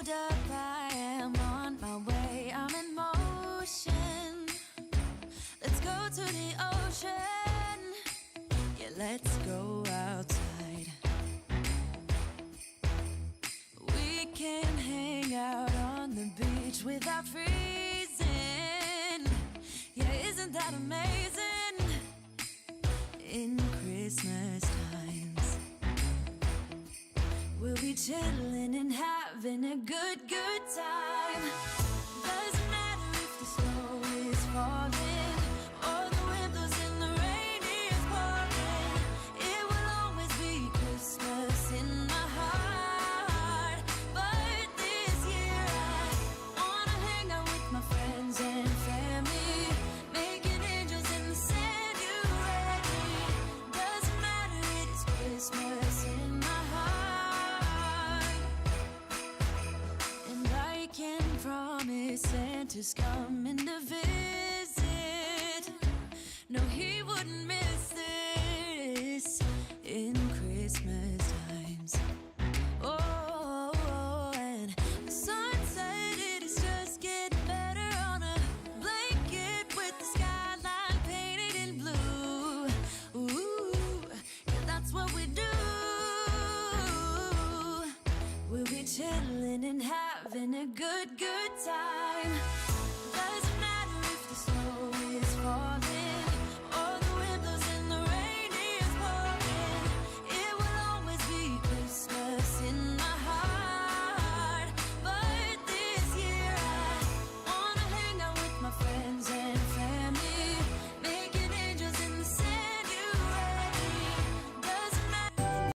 hold up, I am on my way, I'm in motion. Let's go to the ocean. Yeah, let's go outside. We can hang out on the beach without freezing. Yeah, isn't that amazing? In Christmas times, we'll be chilling and having a good time. Doesn't matter if the snow is falling or the wind blows and the rain is pouring. It will always be Christmas in my heart. But this year I wanna hang out with my friends and family, making angels in the sand. You ready? Doesn't matter, it is Christmas in my heart. And I can promise Santa's coming to visit. No, he wouldn't miss this in Christmas times. Oh, and the sun said it is just getting better on a blanket with the skyline painted in blue. Ooh, yeah, that's what we do. We'll be chilling and having a good time. Doesn't matter if the snow is falling or the wind blows and the rain is pouring. It will always be Christmas in my heart. But this year I wanna hang out with my friends and family, making angels in the sand. You ready? Doesn't matter.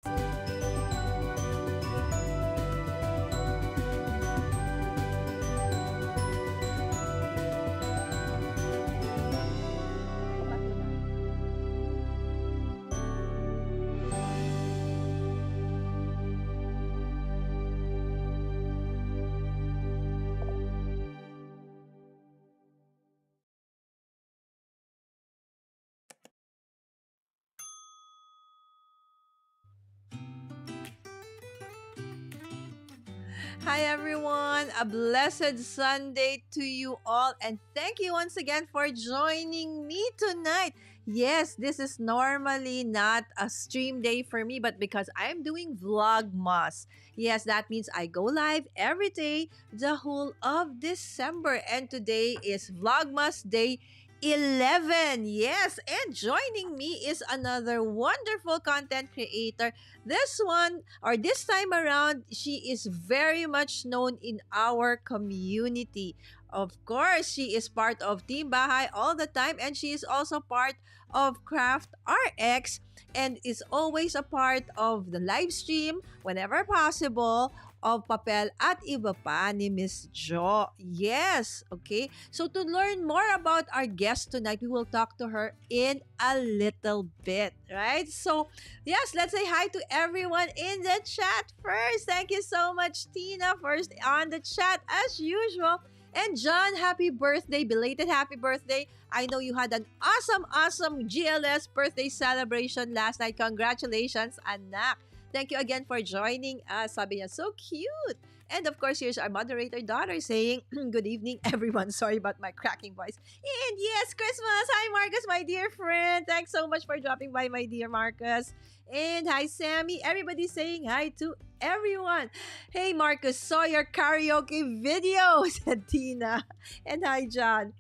Hi everyone, a blessed Sunday to you all, and thank you once again for joining me tonight. Yes, this is normally not a stream day for me, but because I'm doing Vlogmas. Yes, that means I go live every day the whole of December, and today is Vlogmas Day 11. Yes, and joining me is another wonderful content creator. This time around, she is very much known in our community. Of course, she is part of Team Bahay all the time, and she is also part of Craft RX, and is always a part of the live stream whenever possible of Papel at iba pa ni Miss Jo. Yes, okay. So to learn more about our guest tonight, we will talk to her in a little bit, right? So yes, let's say hi to everyone in the chat first. Thank you so much, Tina, first on the chat as usual. And John, happy birthday, belated happy birthday. I know you had an awesome GLS birthday celebration last night. Congratulations, anak. Thank you again for joining us. Sabi niya, so cute. And of course, here's our moderator daughter saying, good evening, everyone. Sorry about my cracking voice. And yes, Christmas. Hi, Marcus, my dear friend. Thanks so much for dropping by, my dear Marcus. And hi, Sammy. Everybody saying hi to everyone. Hey, Marcus, saw your karaoke video, said Tina. And hi, John.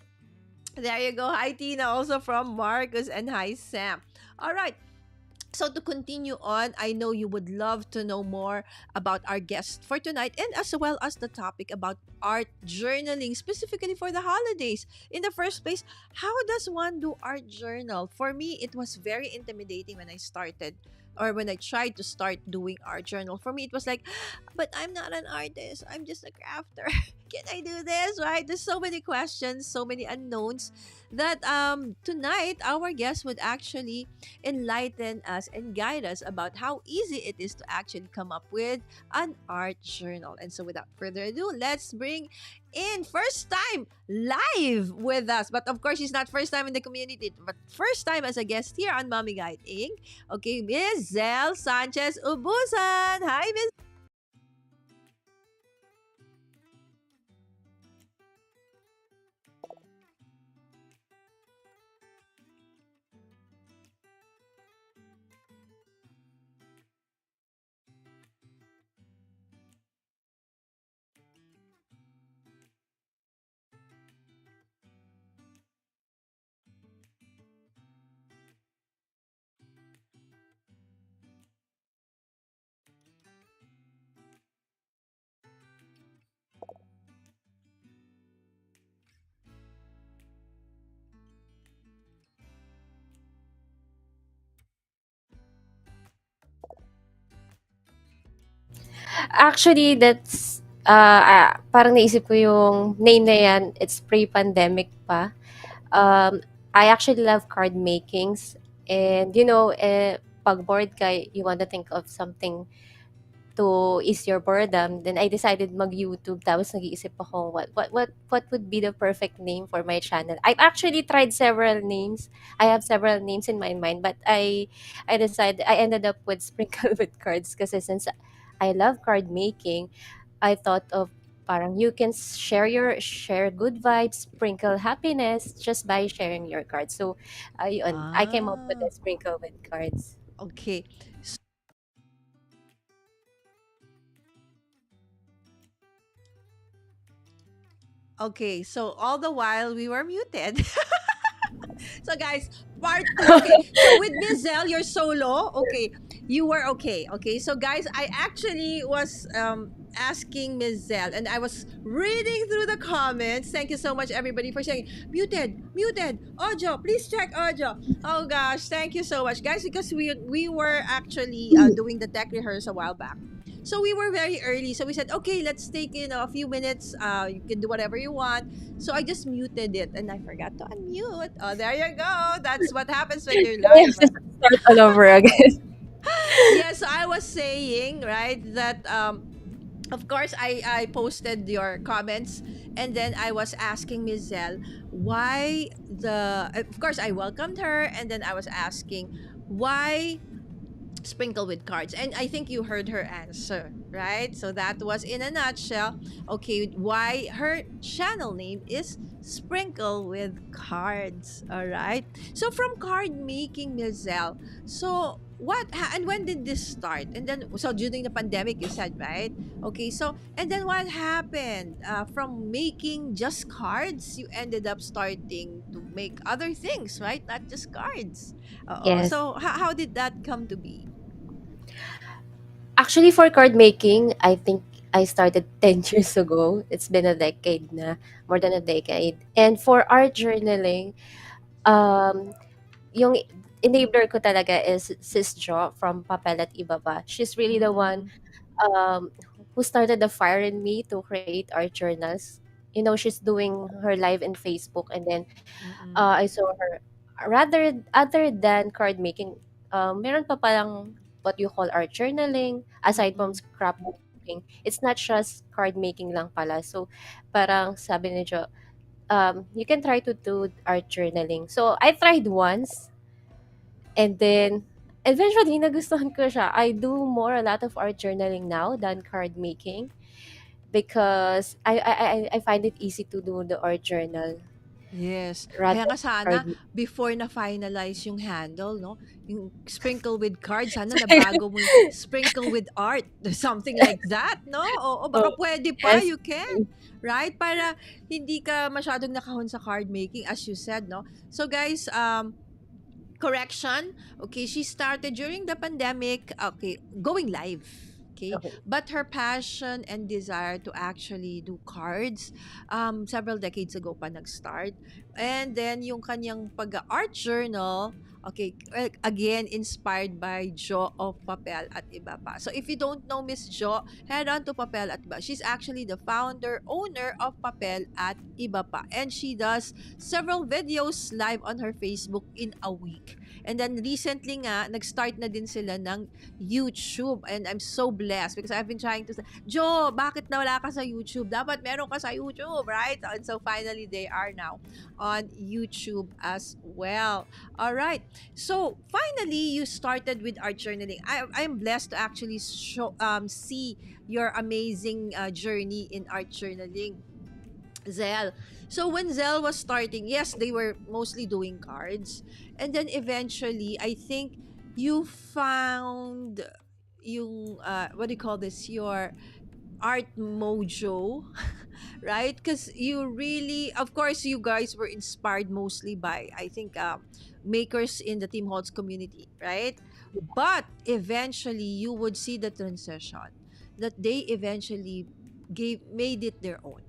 There you go. Hi, Tina, also from Marcus. And hi, Sam. All right. So to continue on, I know you would love to know more about our guest for tonight, and as well as the topic about art journaling, specifically for the holidays. In the first place, how does one do art journal? For me, it was very intimidating when I started, or when I tried to start doing art journal. For me, it was like, but I'm not an artist. I'm just a crafter. Can I do this? Right? There's so many questions, so many unknowns that tonight our guest would actually enlighten us and guide us about how easy it is to actually come up with an art journal. And so without further ado, let's bring in first time live with us. But of course, she's not first time in the community, but first time as a guest here on Mommy Guide Inc. Okay, Miss Zel Sanchez-Ubusan. Hi, Miss. Actually, that's, parang naisip ko yung name na yan, it's pre-pandemic pa. Um, I actually love card makings, and, pag bored ka, you want to think of something to ease your boredom, then I decided mag-YouTube. Tapos nag-iisip ako what would be the perfect name for my channel. I've actually tried several names. I have several names in my mind, but I ended up with Sprinkle with Cards kasi since I love card making, I thought of parang you can share good vibes, sprinkle happiness just by sharing your cards. So ayun, I came up with Ah, the Sprinkle with Cards. okay. Okay, so all the while we were muted. So guys, part two. Okay, so with Miss Zell, you're solo. Okay, you were okay. Okay, so guys, I actually was asking Miss Zell, and I was reading through the comments. Thank you so much, everybody, for saying muted, muted, audio. Please check audio. Oh gosh, thank you so much, guys, because we were actually doing the tech rehearsal a while back. So we were very early. So we said, okay, let's take a few minutes. You can do whatever you want. So I just muted it and I forgot to unmute. Oh, there you go. That's what happens when you're I have live. to start all over again. Yes, I was saying, right, that of course I posted your comments and then I was asking Ms. Zell why of course I welcomed her and then I was asking why Sprinkle with Cards. And I think you heard her answer, right? So that was in a nutshell, okay, why her channel name is Sprinkle with Cards. All right. So from card making, Mizelle, so and when did this start? And then, so during the pandemic, you said, right? Okay. So, and then what happened? From making just cards, you ended up starting to make other things, right? Not just cards. Yes. So, how did that come to be? Actually, for card making, I think I started 10 years ago. It's been a decade na, more than a decade. And for art journaling, um, yung enabler ko talaga is Sis Jo from Papel at Ibaba. She's really the one Mm, um, who started the fire in me to create art journals. She's doing her live in Facebook, and then mm, I saw her. Rather, other than card making, meron pa palang what you call art journaling, aside from mm. scrapbooking. It's not just card making lang pala. So, parang sabi ni Jo, you can try to do art journaling. So, I tried once, and then eventually nagustuhan ko siya. I do a lot of art journaling now than card making because I find it easy to do the art journal Yes. rather Kaya nga than sana card. before na finalize yung handle, no? Yung sprinkle with card, sana nabago mo yung sprinkle with art. Something like that, no? O Oh, baka pwede pa, yes. you can. Right? Para hindi ka masyadong nakahon sa card making, as you said, no? So guys, correction. Okay, she started during the pandemic. Okay, going live. Okay, Okay. but her passion and desire to actually do cards, several decades ago pa nag-start. And then yung kanyang pag-art journal, okay, again inspired by Jo of Papel at Iba pa. So if you don't know Miss Jo, head on to Papel at Iba. She's actually the founder, owner of Papel at Iba pa, and she does several videos live on her Facebook in a week. And then recently nga, nag-start na din sila ng YouTube. And I'm so blessed because I've been trying to say, Jo, bakit nawala ka sa YouTube? Dapat meron ka sa YouTube, right? And so finally, they are now on YouTube as well. All right. So finally, you started with art journaling. I'm blessed to actually see your amazing journey in art journaling. Zell. So when Zell was starting, yes, they were mostly doing cards. And then eventually, I think you found yung what do you call this? Your art mojo, right? Because you really, of course, you guys were inspired mostly by, I think, makers in the Team Holtz community, right? But eventually, you would see the transition that they eventually made it their own,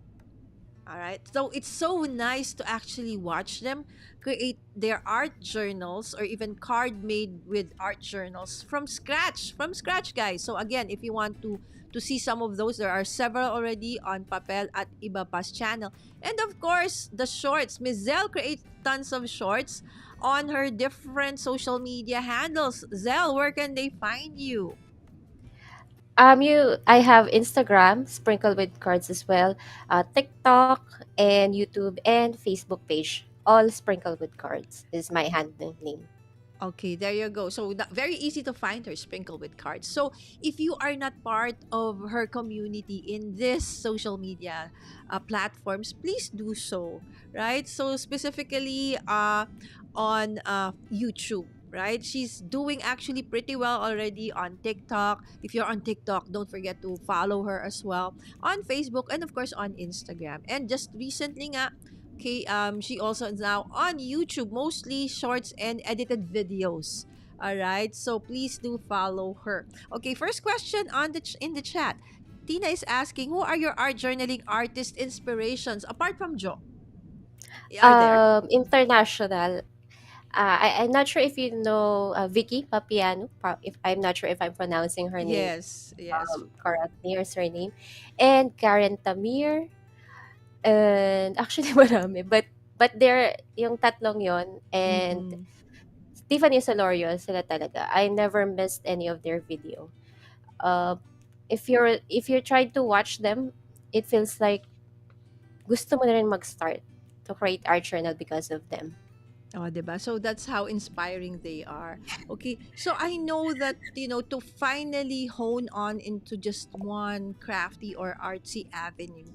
All right. So it's so nice to actually watch them create their art journals or even card made with art journals from scratch, guys. So again, if you want to see some of those, there are several already on Papel at Ibapa's channel. And of course, the shorts. Ms. Zell creates tons of shorts on her different social media handles. Zell, where can they find you? I have Instagram, Sprinkle with Cards as well, TikTok, and YouTube and Facebook page. All Sprinkle with Cards is my handle name. Okay, there you go. So very easy to find her, Sprinkle with Cards. So if you are not part of her community in this social media platforms, please do so. Right. So specifically on YouTube. Right, she's doing actually pretty well already on TikTok. If you're on TikTok, don't forget to follow her as well on Facebook and of course on Instagram. And just recently, nga, okay, she also is now on YouTube, mostly shorts and edited videos. All right, so please do follow her. Okay, first question on in the chat. Tina is asking, who are your art journaling artist inspirations apart from Joe? Are there? International. I'm not sure if you know Vicky Papiano. If I'm not sure if I'm pronouncing her name Yes, yes. correctly or surname, and Karen Tamir, and actually marami. But there yung tatlong yon and Mm-mm. Tiffany Solorio sila talaga. I never missed any of their video. Uh, if you're trying to watch them, it feels like gusto mo na rin mag-start to create art journal because of them. Oh, 'di ba? So that's how inspiring they are. Okay. So I know that, to finally hone on into just one crafty or artsy avenue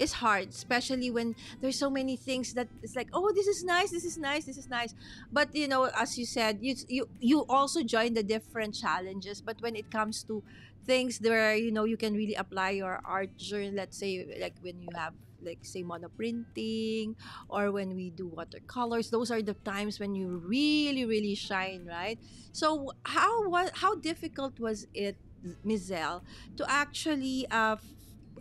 is hard, especially when there's so many things that it's like, "Oh, this is nice, this is nice, this is nice." But, as you said, you also join the different challenges, but when it comes to things where, you can really apply your art journal, let's say like when you have like say monoprinting or when we do watercolors, those are the times when you really really shine, right? So how difficult was it, Mizel, to actually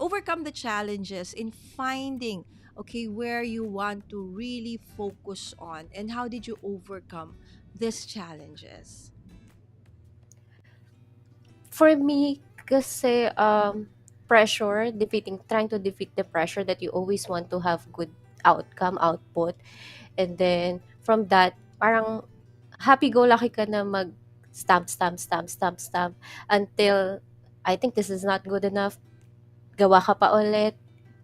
overcome the challenges in finding, okay, where you want to really focus on, and how did you overcome these challenges? For me, kasi trying to defeat the pressure that you always want to have good output. And then, from that, parang happy-go-lucky ka na stamp, stamp, stamp, stamp, stamp until I think this is not good enough. Gawa ka pa ulit.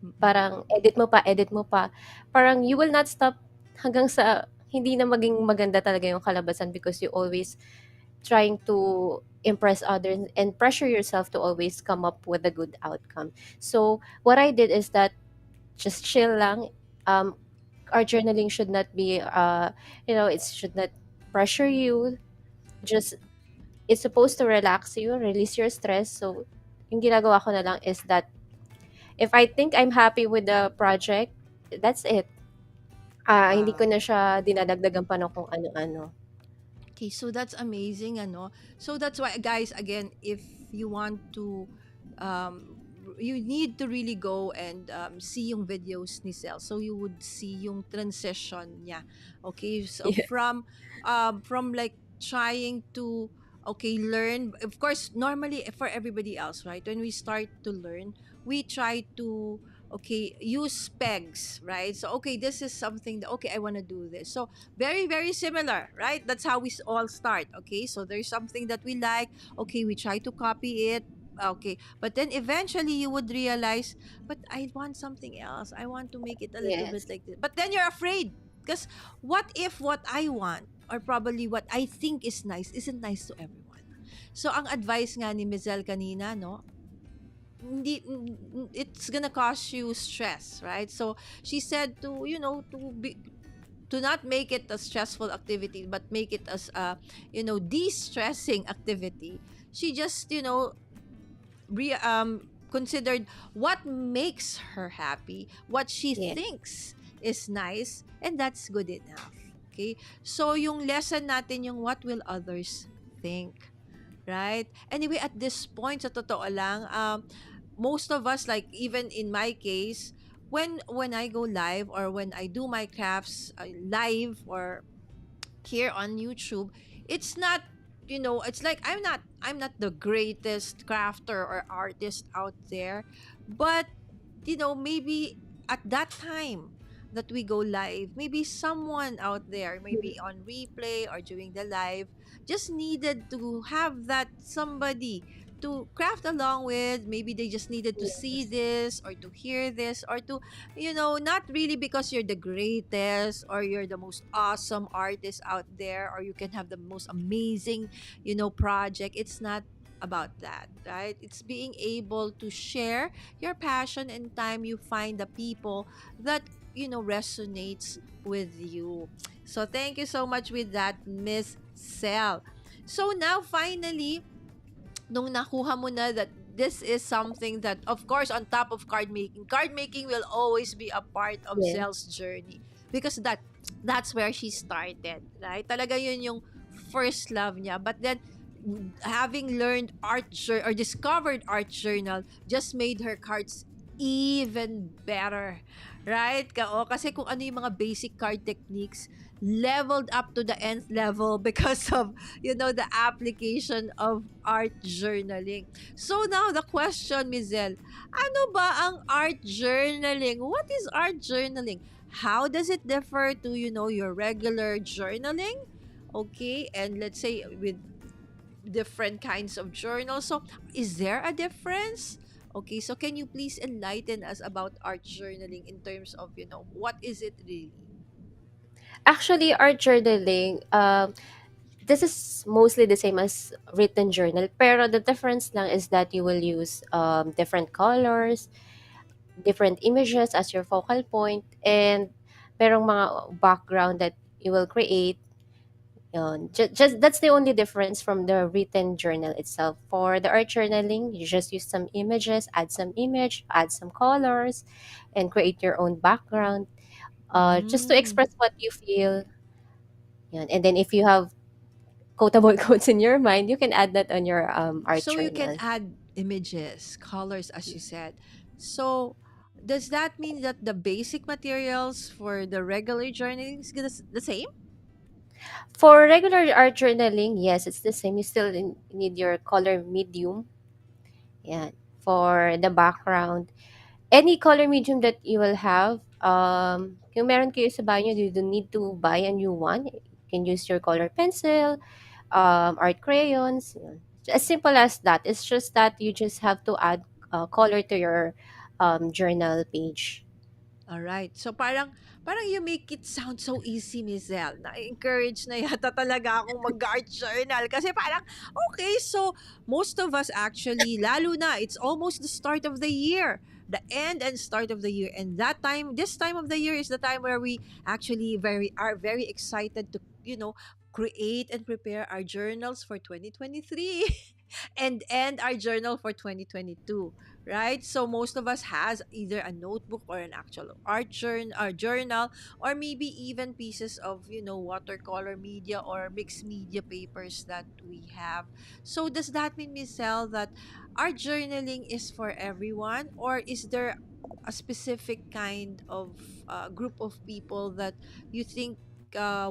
Mm-mm. Parang edit mo pa, edit mo pa. Parang you will not stop hanggang sa hindi na maging maganda talaga yung kalabasan because you always trying to impress others and pressure yourself to always come up with a good outcome. So what I did is that just chill lang. Um, our journaling should not be, it should not pressure you. Just it's supposed to relax you, release your stress. So yung ginagawa ko na lang is that if I think I'm happy with the project, that's it. Hindi ko Wow. na siya dinadagdagan pa ng kung ano-ano. Okay, so that's amazing, ano. So that's why, guys, again, if you want to, you need to really go and see yung videos ni Sel. So you would see yung transition niya. Okay, so Yeah. from like trying to, okay, learn. Of course, normally for everybody else, right? When we start to learn, we try to, okay, use pegs, right? So okay, this is something that, okay, I want to do this. So very very similar, right? That's how we all start. Okay, so there's something that we like, okay, we try to copy it, okay, but then eventually you would realize, but I want something else, I want to make it a little bit Yes. like this, but then you're afraid because what if what I want or probably what I think is nice isn't nice to everyone. So ang advice nga ni Mizel kanina, no, it's gonna cause you stress, right? So she said to, to not make it a stressful activity but make it as a, de-stressing activity. She just, considered what makes her happy, what she Yeah. thinks is nice, and that's good enough. Okay, so yung lesson natin yung what will others think, right? Anyway, at this point, sa totoo lang, most of us, like even in my case, when I go live, or when I do my crafts live, or here on YouTube, it's not, it's like I'm not the greatest crafter or artist out there, but maybe at that time that we go live, maybe someone out there, maybe on replay or during the live, just needed to have that somebody to craft along with. Maybe they just needed to see Yes. this, or to hear this, or to, not really because you're the greatest or you're the most awesome artist out there, or you can have the most amazing, project. It's not about that, right? It's being able to share your passion, and time you find the people that resonates with you. So thank you so much with that, Miss Cell. So now finally, nung nakuha mo na that this is something that, of course, on top of card making will always be a part of Yes. Zel's journey, because that's where she started, right? Talaga yun yung first love niya. But then, having learned or discovered art journal, just made her cards even better, right? Kasi kung ano yung mga basic card techniques, leveled up to the nth level because of the application of art journaling. So now the question, Mizel, ano ba ang art journaling? What is art journaling? How does it differ to, your regular journaling? Okay, and let's say with different kinds of journals. So, is there a difference? Okay, so can you please enlighten us about art journaling in terms of, what is it really? Actually, art journaling, this is mostly the same as written journal, pero the difference lang is that you will use different colors, different images as your focal point, and merong mga background that you will create. Yun. Just that's the only difference from the written journal itself. For the art journaling, you just use some images, add some image, add some colors, and create your own background, just to Mm. express what you feel. Yun. And then if you have quotable quotes in your mind, you can add that on your art So you can journal. add images, colors, as you said. So does that mean that the basic materials for the regular journaling is the same? For regular art journaling, yes, it's the same. You still need your color medium. Yeah. For the background, any color medium that you will have, kung meron kayo sa banyo, you don't need to buy a new one. You can use your color pencil, art crayons. Yun. As simple as that. It's just that you just have to add color to your journal page. Alright. So parang you make it sound so easy, Miss Zell. Na-encourage na yata talaga akong mag-art journal. Kasi parang, okay, so most of us actually, lalo na, it's almost the start of the year. The end and start of the year. And this time of the year is the time where we actually are very excited to, create and prepare our journals for 2023 and end our journal for 2022, right? So most of us has either a notebook or an actual art journal, or maybe even pieces of, watercolor media or mixed media papers that we have. So does that mean, Miss Sel, that art journaling is for everyone, or is there a specific kind of group of people that you think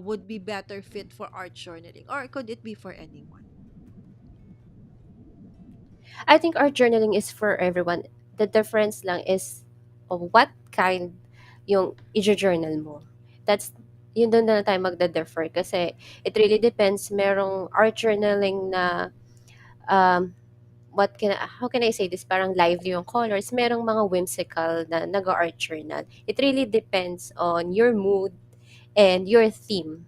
would be better fit for art journaling, or could it be for anyone? I think art journaling is for everyone. The difference lang is of what kind yung i-journal mo. That's yun doon na tayo magda-differ kasi it really depends. Merong art journaling na um, how can I say this? Parang lively yung colors. Merong mga whimsical na nag-art journal. It really depends on your mood and your theme.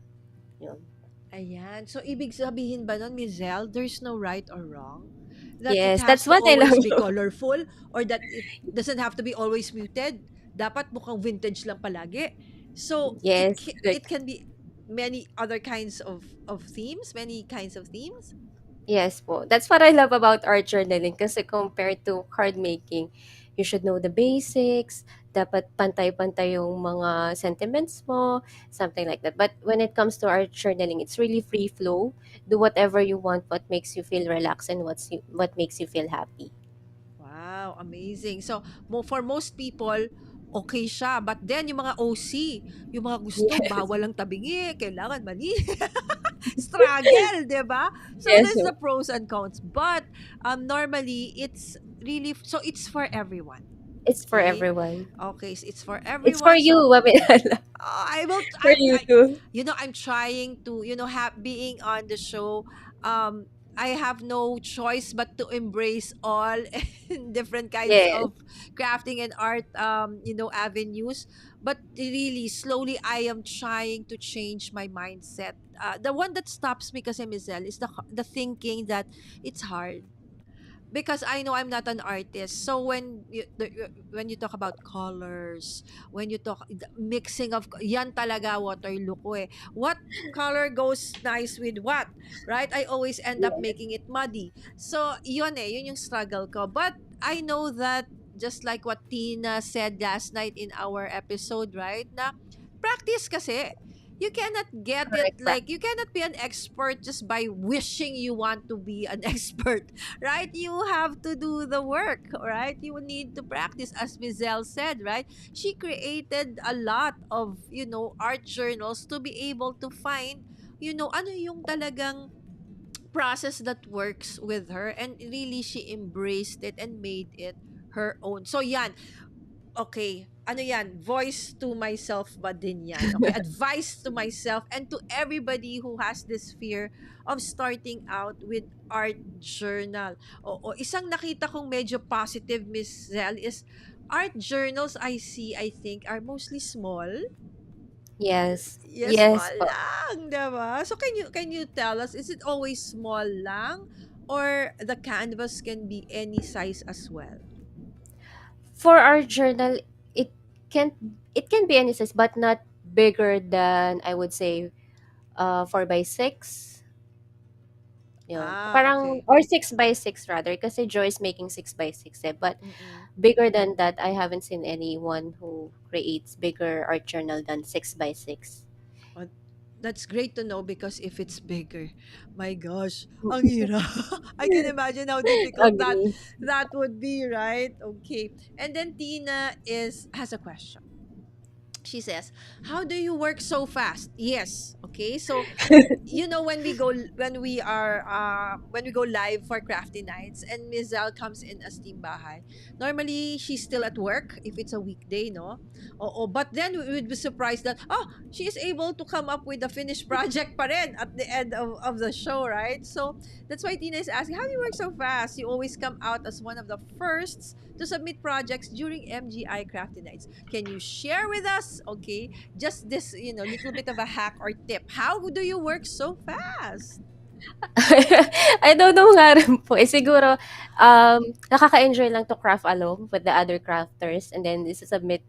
Yun. Ayan. So, ibig sabihin ba nun, Mizel, there's no right or wrong? That it Yes, has that's to what I always be love. colorful, or that it doesn't have to be always muted? Dapat mukhang vintage lang palagi. So, Yes, it can be many other kinds of themes, many kinds of themes. yes po. That's what I love about art journaling kasi compared to card making, you should know the basics, dapat pantay-pantay yung mga sentiments mo, something like that. But when it comes to art journaling, it's really free flow. Do whatever you want, what makes you feel relaxed and what makes you feel happy. Wow, amazing. So, for most people, okay siya. But then yung mga OC, yung mga gusto Yes. bawal ang tabingi, kailangan mali. Struggle, 'di ba? So Yes. there's the pros and cons. But normally it's really, so it's for everyone. It's for Okay? everyone. Okay, so it's for It's for everyone. you, So Pamela. I will For you too. I'm trying to, being on the show. I have no choice but to embrace all different kinds Yes. of crafting and art, avenues. But really, slowly, I am trying to change my mindset. The one that stops me, kasi Mizel, is the thinking that it's hard, because I know I'm not an artist. So when you talk about colors, when you talk the mixing of, yan talaga Waterloo ko eh. What color goes nice with what, right? I always end up Yes. making it muddy. So yun yung struggle ko. But I know that, just like what Tina said last night in our episode, right? Na practice kasi. You cannot get it, Correct. like you cannot be an expert just by wishing you want to be an expert, right? You have to do the work, right? You need to practice, as Zel said, right? She created a lot of, art journals to be able to find, ano yung talagang process that works with her, and really she embraced it and made it her own. So yan, okay, ano yan, voice to myself ba din yan? Okay, advice to myself and to everybody who has this fear of starting out with art journal. O isang nakita kong medyo positive, Miss Zell, is art journals I see, I think, are mostly small. Yes. Yes, small Yes po. lang, diba? So can you tell us, is it always small lang, or the canvas can be any size as well? For our journal, it can it can be any size, but not bigger than, I would say, 4 by 6. Yun. Ah, Parang, okay. or 6 by 6 rather, kasi Joy is making 6 by 6 eh. But Mm-mm. bigger than that, I haven't seen anyone who creates bigger art journal than 6 by 6. Oh, that's great to know, because if it's bigger, my gosh, ang hirap. I can imagine how difficult that Agree. that would be, right? Okay. And then Tina has a question. She says, "How do you work so fast?" Yes. Okay. So when we go live for crafty nights, and Miss Zal comes in as team bahay, normally she's still at work if it's a weekday, no? But then we would be surprised that, she is able to come up with a finished project pa rin at the end of the show, right? So that's why Tina is asking, how do you work so fast? You always come out as one of the firsts to submit projects during MGI crafty nights. Can you share with us, okay, just this, little bit of a hack or tip? How do you work so fast? I don't know nga rin po. Eh, siguro, nakaka-enjoy lang to craft along with the other crafters and then isa-submit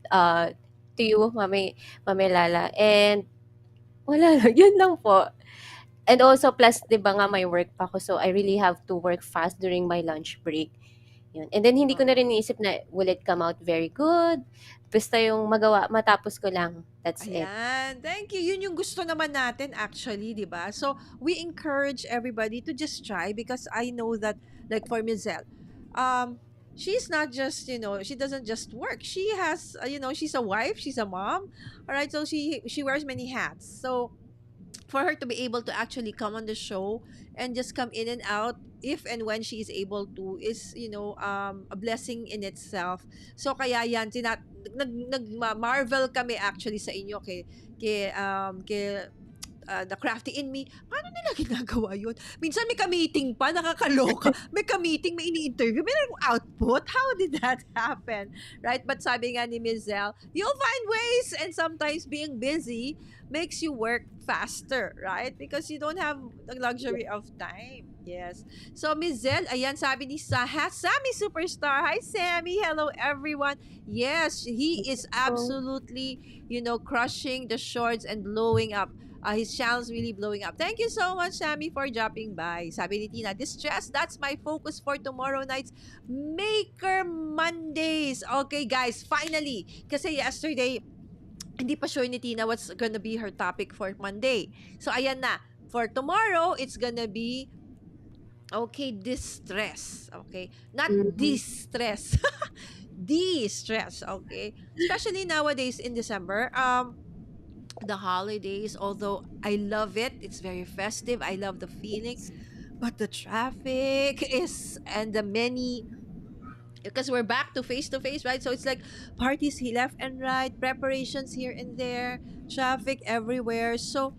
uh, to you, Mami Lala. And wala lang, yun lang po. And also, plus, di ba nga may work pa ako, so I really have to work fast during my lunch break. Yun. And then, hindi ko na rin Oo. naisip na, will it come out very good? Basta yung matapos ko lang. That's it. Ayan. Thank you. Yun yung gusto naman natin actually, 'di ba? So, we encourage everybody to just try, because I know that, like for Mizelle, she's not just, she doesn't just work. She has, she's a wife, she's a mom. All right? So she wears many hats. So, for her to be able to actually come on the show and just come in and out if and when she is able to, is, a blessing in itself. So kaya yan, marvel kami actually sa inyo, kay the crafty in me, paano nila ginagawa yun? Minsan may ka-meeting pa, nakakaloka. May ka-meeting, may ini-interview, may output. How did that happen? Right? But sabi nga ni Mizel, you'll find ways, and sometimes being busy makes you work faster, right? Because you don't have the luxury of time. Yes. So, Mizel, ayan, sabi ni Sammy Superstar. Hi, Sammy. Hello, everyone. Yes, he is So, absolutely, crushing the shorts and blowing up. His channel's really blowing up. Thank you so much, Sammy, for dropping by. Sabi ni Tina, distress, that's my focus for tomorrow night's Maker Mondays. Okay, guys, finally. Kasi yesterday, hindi pa sure ni Tina what's gonna be her topic for Monday. So, ayan na. For tomorrow, it's gonna be, okay, distress. Okay? Not mhm. distress. de-stress, okay? Especially nowadays in December. The holidays, although I love it, it's very festive. I love the feeling, but the traffic is and the many because we're back to face, right? So it's like parties left and right, preparations here and there, traffic everywhere. So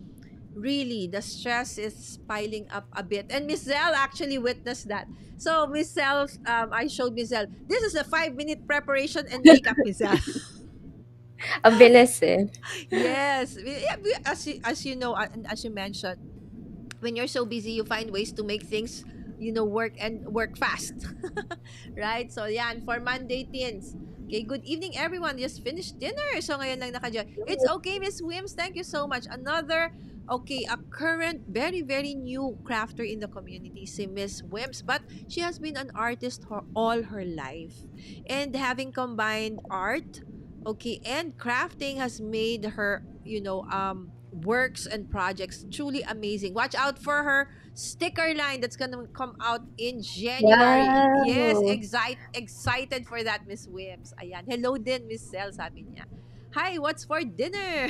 really, the stress is piling up a bit. And Miss Zell actually witnessed that. So Miss Zell, I showed Miss Zell, this is a 5-minute preparation and makeup, Miss Zell. Ang bilis eh. Yes. As you know, and as you mentioned, when you're so busy, you find ways to make things, work and work fast. Right? So, yan, for Monday teens. Okay, good evening, everyone. Just finished dinner. So, ngayon lang naka-join. It's okay, Miss Wims. Thank you so much. Another, okay, a current, very, very new crafter in the community, si Miss Wims. But she has been an artist all her life. And having combined art, okay, and crafting has made her, works and projects truly amazing. Watch out for her sticker line that's gonna come out in January. Yes, Wow! excited for that, Miss Wims. Ayan. Hello din, Miss Cel, sabi niya. Hi, what's for dinner?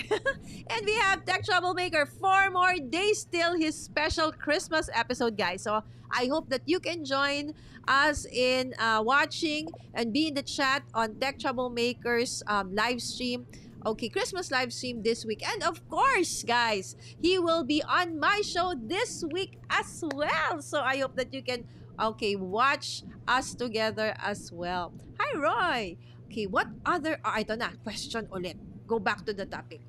And we have Tech Troublemaker. 4 more days till his special Christmas episode, guys. So I hope that you can join us in watching and be in the chat on Tech Troublemaker's live stream. Okay, Christmas live stream this week. And of course, guys, he will be on my show this week as well. So I hope that you can, okay, watch us together as well. Hi, Roy. Okay, what other, ito na, question ulit. Go back to the topic.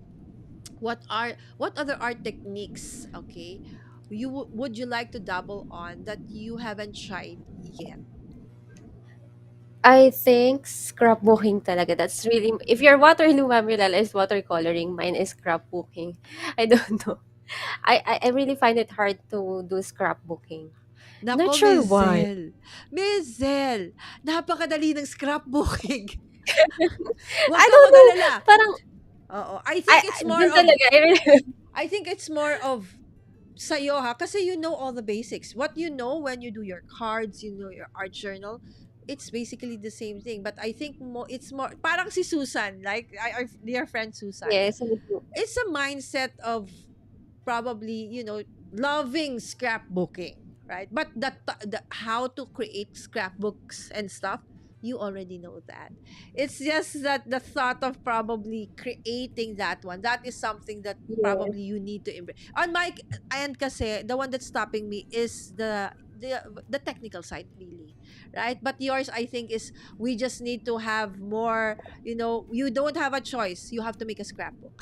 What other art techniques, okay, would you like to dabble on that you haven't tried yet? I think scrapbooking talaga. That's really if your Waterloo Mamilala is watercoloring, mine is scrapbooking. I don't know. I really find it hard to do scrapbooking. Not Nako, sure why. Miss Zell, napakadali ng scrapbooking. Huwag I kang don't know. mag-alala. Parang Oo, dun talaga I really I think it's more of sa'yo ha, kasi you know all the basics. What you know when you do your cards, you know your art journal, it's basically the same thing. But I think it's more, parang si Susan, like our dear friend Susan. yes, It's a mindset of probably, loving scrapbooking, right? But the how to create scrapbooks and stuff, you already know that. It's just that the thought of probably creating that one, that is something that yes. probably you need to embrace. On my end kasi, the one that's stopping me is the technical side really, right? But yours, I think, is we just need to have more, you don't have a choice. You have to make a scrapbook.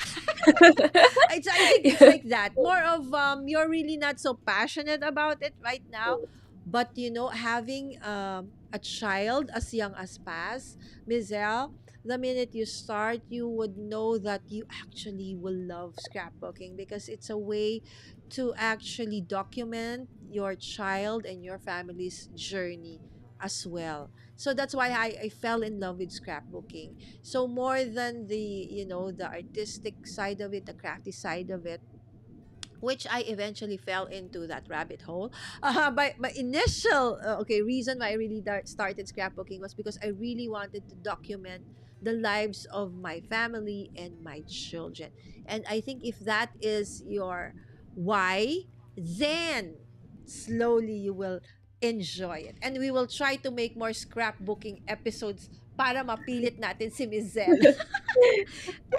I think it's like that. More of you're really not so passionate about it right now, but having a child as young as Paz, Mizel, the minute you start, you would know that you actually will love scrapbooking because it's a way to actually document your child and your family's journey as well. So that's why I fell in love with scrapbooking. So more than the artistic side of it, the crafty side of it, which I eventually fell into that rabbit hole. My initial reason why I really started scrapbooking was because I really wanted to document the lives of my family and my children. And I think if that is your why, then slowly you will enjoy it. And we will try to make more scrapbooking episodes para mapilit natin si Mizel.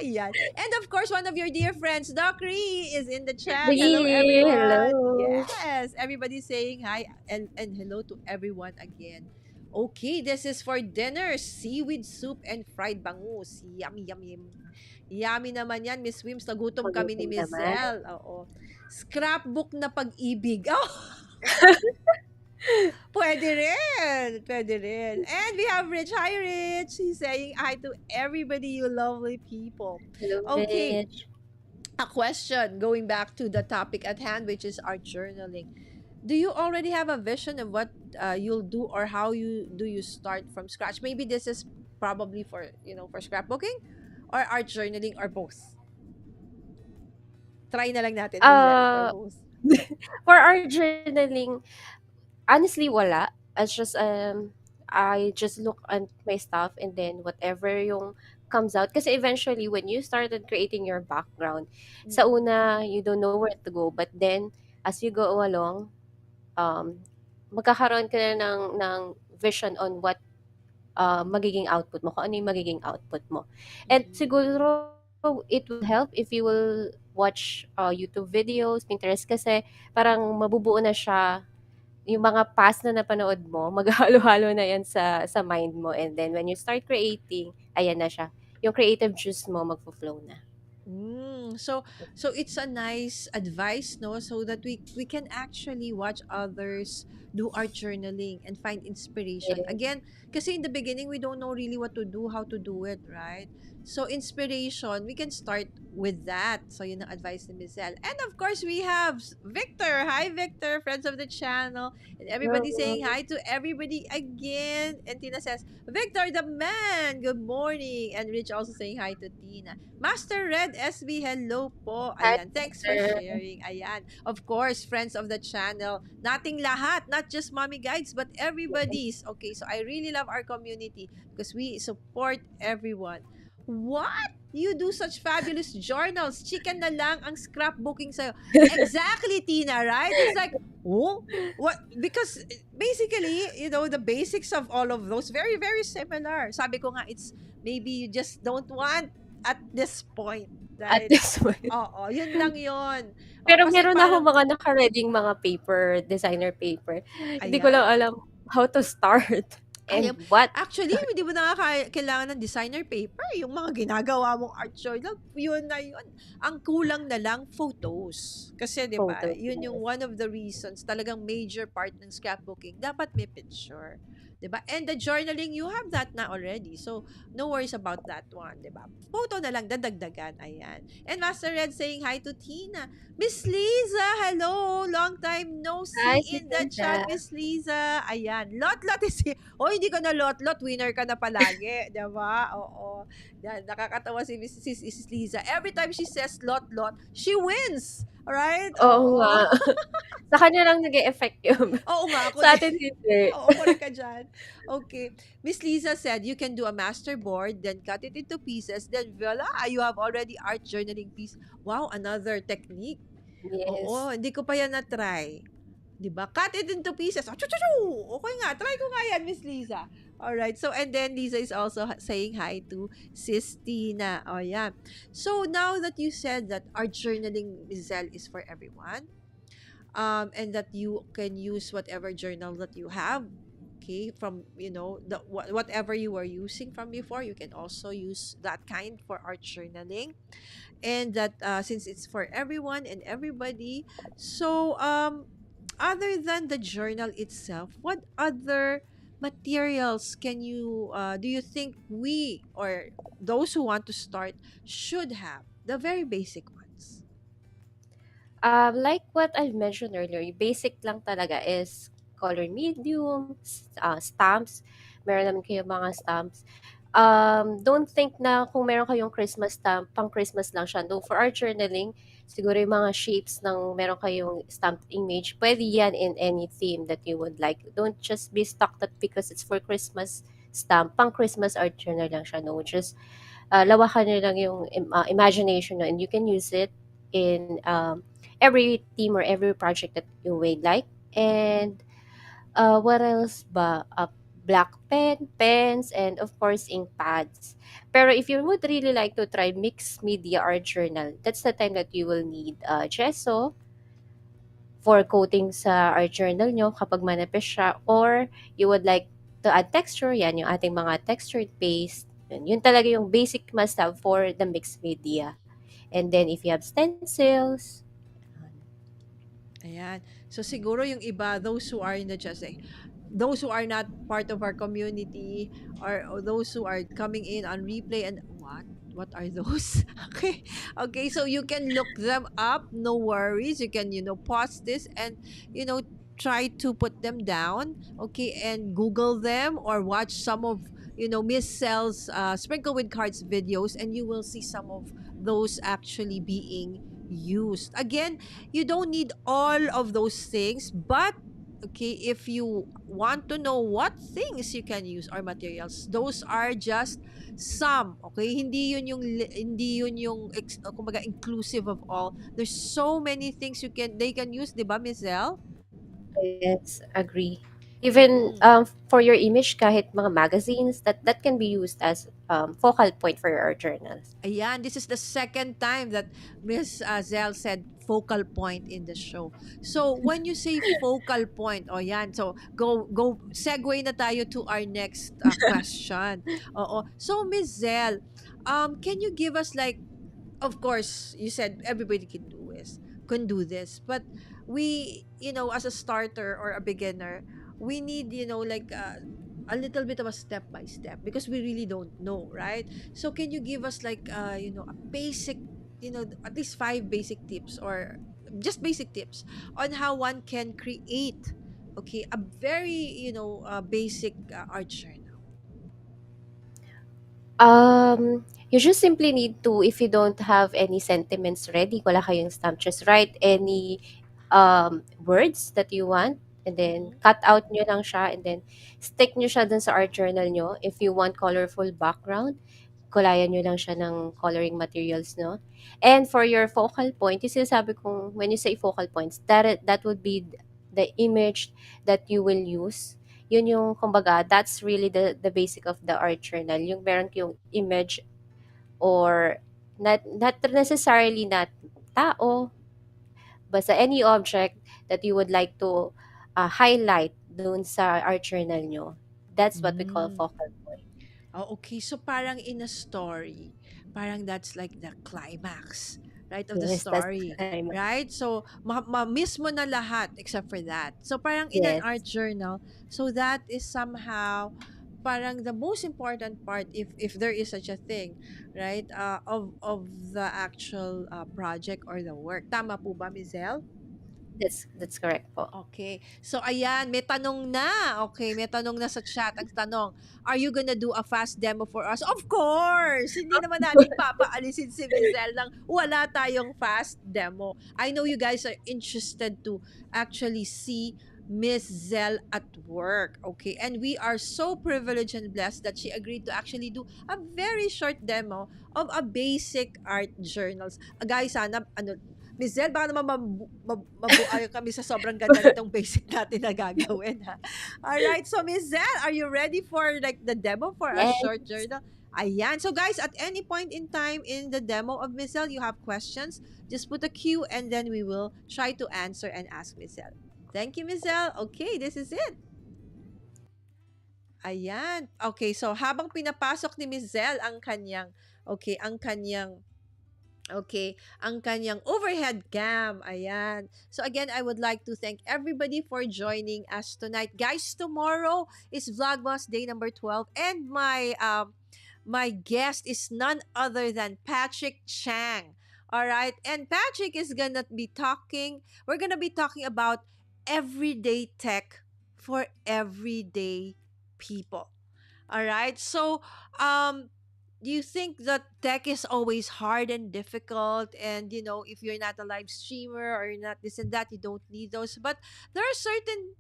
Ayan. And of course, one of your dear friends, Docree, is in the chat. Hello, Really, everyone. hello. Yes, everybody's saying hi and hello to everyone again. Okay, this is for dinner. Seaweed soup and fried bangus. Yummy, yummy. Yummy naman yan, Miss Wims. Nagutom kami ni Pagutom Miss naman. Zell. Oo. Scrapbook na pag-ibig. Oh, pwede rin. Pwede rin. And we have Rich. Hi, Rich. He's saying hi to everybody, you lovely people. Hello, Okay, Rich. a question going back to the topic at hand, which is art journaling. Do you already have a vision of what you'll do or how you start from scratch? Maybe this is probably for for scrapbooking or art journaling or both. Try na lang natin, Mizel, or Uh, both. for our journaling, honestly, wala. It's just I just look at my stuff, and then whatever yung comes out. Kasi eventually, when you started creating your background, sa Mm. una, you don't know where to go. But then, as you go along, um, magkakaroon ka na ng vision on what magiging output mo, kung ano yung magiging output mo. And Mm. siguro, it will help if you will watch YouTube videos, Pinterest, kasi parang mabubuo na siya, yung mga past na napanood mo, maghahalo-halo na yan sa mind mo. And then, when you start creating, ayan na siya. Yung creative juice mo, magfo-flow na. So it's a nice advice, no? So that we can actually watch others do art journaling and find inspiration. Yes. Again, kasi in the beginning we don't know really what to do, how to do it, right? So inspiration, we can start with that. So yun ang advice ni Mizel. And of course, we have Victor. Hi, Victor, friends of the channel. And everybody saying hi to everybody again. And Tina says, Victor the man, good morning. And Rich also saying hi to Tina. Master Red SB, hello po. Hi, Ayan, thanks for sir. sharing. Ayan. Of course, friends of the channel, nating lahat, not just mommy guides, but everybody's. Okay, so I really love our community because we support everyone. What? You do such fabulous journals. Chicken na lang ang scrapbooking sa'yo. Exactly, Tina, right? It's like, oh, what? Because basically, the basics of all of those, very, very similar. Sabi ko nga, it's maybe you just don't want at this point, At right? this point. Oo, yun lang yun. O, Pero kasi meron akong parang, mga naka-reading mga paper, designer paper. Hindi ko lang ayan. alam how to start Ay, and what actually, hindi mo na nga kailangan ng designer paper. Yung mga ginagawa mong art journal, yun na yun. Ang kulang na lang, photos. Kasi, di ba, photos. yun yung one of the reasons, talagang major part ng scrapbooking, dapat may picture. Di ba? And the journaling, you have that na already. So, no worries about that one, di ba? Photo na lang, dadagdagan. Ayan. And Master Red saying hi to Tina. Miss Liza, hello! Long time no Hi, see Sis in the chat, Linda. Miss Liza. Ayan. Lot is here. O, hindi ka na lot, winner ka na palagi. Diba? Oo. Yan, nakakatawa si Mrs. Liza. Every time she says lot, she wins. Alright? Oo nga. Oo. Sa kanya lang nag-e-effect yun. Oo nga, ako Sa din. atin hindi. Oo, correct ka dyan. Okay. Miss Lisa said, you can do a master board, then cut it into pieces, then voila, you have already art journaling piece. Wow, another technique. Yes. Oo, hindi ko pa yan na-try. 'Di ba? Cut it into pieces. Okay nga, try ko nga yan, Miss Lisa. Alright, so and then Lisa is also saying hi to Sis Tina. Oh, yeah. So now that you said that art journaling, Zel, is for everyone, and that you can use whatever journal that you have, okay, from whatever you were using from before, you can also use that kind for art journaling, and that since it's for everyone and everybody, so other than the journal itself, what other materials can you do you think we or those who want to start should have, the very basic ones? Like what I mentioned earlier, yung basic lang talaga is color medium, stamps. Meron naman kayo mga stamps. Don't think na kung meron kayong Christmas stamp, pang Christmas lang siya. Though for our journaling, siguro yung mga shapes ng meron kayong stamped image, pwede yan in any theme that you would like. Don't just be stuck that because it's for Christmas stamp, pang Christmas art journal lang siya. No, just lawakan nyo lang yung imagination nyo, and you can use it in every theme or every project that you would like. And what else ba? Black pens, and of course ink pads. Pero if you would really like to try mixed media art journal, that's the time that you will need gesso for coating sa art journal nyo kapag manipis siya, or you would like to add texture, yan yung ating mga textured paste. Yun talaga yung basic must have for the mixed media. And then if you have stencils, Ayan. So siguro yung iba, those who are in the chat, those who are not part of our community, or those who are coming in on replay, and what are those? Okay. Okay, so you can look them up, no worries. You can, pause this and, try to put them down, okay, and Google them or watch some of, Miss Cell's Sprinkle with Cards videos, and you will see some of those actually being used. Again, you don't need all of those things, but okay, if you want to know what things you can use or materials, those are just some, okay? Hindi yun yung kumbaga inclusive of all. There's so many things they can use, 'di ba, Mizel? Yes, agree. Even for your image, kahit mga magazines, that can be used as focal point for your journals. Ayan, this is the second time that Miss Zell said focal point in the show. So, when you say focal point, oh yan, so go segue na tayo to our next question. Oo. So, Miss Zell, can you give us like, of course, you said everybody can do this, but we, as a starter or a beginner, we need, like a little bit of a step by step because we really don't know, right? So can you give us like, a basic, at least five basic tips or just basic tips on how one can create, okay, a very, basic art journal. You just simply need to, if you don't have any sentiments ready, wala kayong stamp, just write any words that you want, and then Mm-hmm. cut out nyo lang siya, and then stick nyo siya dun sa art journal nyo. If you want colorful background, kulayan nyo lang siya ng coloring materials, no? And for your focal point, yung sinasabi kong, when you say focal points, that would be the image that you will use. Yun yung, kumbaga, that's really the basic of the art journal. Yung meron yung image, or not necessarily not tao, basta any object that you would like to highlight dun sa art journal nyo. That's what we call Mm. focal point. Oh, okay. So parang in a story, parang that's like the climax, right, of the Yes, that's story, I'm right? So ma-miss mo na lahat except for that. So parang in an yes, art journal, so that is somehow parang the most important part if there is such a thing, right? Of the actual project or the work. Tama po ba, Mizel? that's correct po. Okay. So ayan, may tanong na. Okay, may tanong na sa chat. Ang tanong, are you gonna do a fast demo for us? Of course! Hindi naman natin papaalisin si Mizel ng wala tayong fast demo. I know you guys are interested to actually see Miss Zel at work. Okay. And we are so privileged and blessed that she agreed to actually do a very short demo of a basic art journals. Guys, sana, Miss Zel, baka naman mabuayo kami sa sobrang ganda nitong basic natin na gagawin, ha? Alright, so Miss Zel, are you ready for like the demo for a Yes, short journal? Ayan. So guys, at any point in time in the demo of Miss Zel, you have questions, just put a Q and then we will try to answer and ask Miss Zel. Thank you, Miss Zel. Okay, this is it. Ayan. Okay, so habang pinapasok ni Miss Zel ang kanyang overhead cam. Ayan. So again, I would like to thank everybody for joining us tonight. Guys, tomorrow is Vlogmas day number 12 and my guest is none other than Patrick Chang. All right? And Patrick is we're going to be talking about everyday tech for everyday people. All right. So, do you think that tech is always hard and difficult? And, if you're not a live streamer or you're not this and that, you don't need those. But there are certain,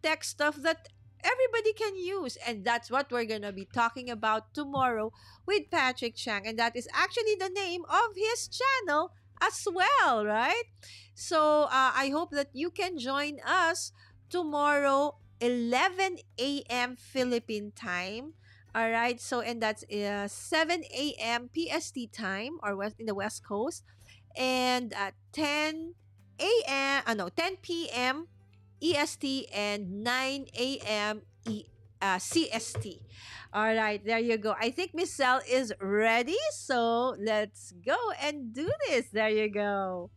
tech stuff that everybody can use. And that's what we're going to be talking about tomorrow with Patrick Chang. And that is actually the name of his channel as well, right? So, I hope that you can join us tomorrow 11 a.m. Philippine time. All right. So, and that's 7 a.m. PST time or in the West Coast, and 10 p.m. EST and 9 a.m. CST. All right, there you go. I think Miss Cell is ready. So let's go and do this. There you go.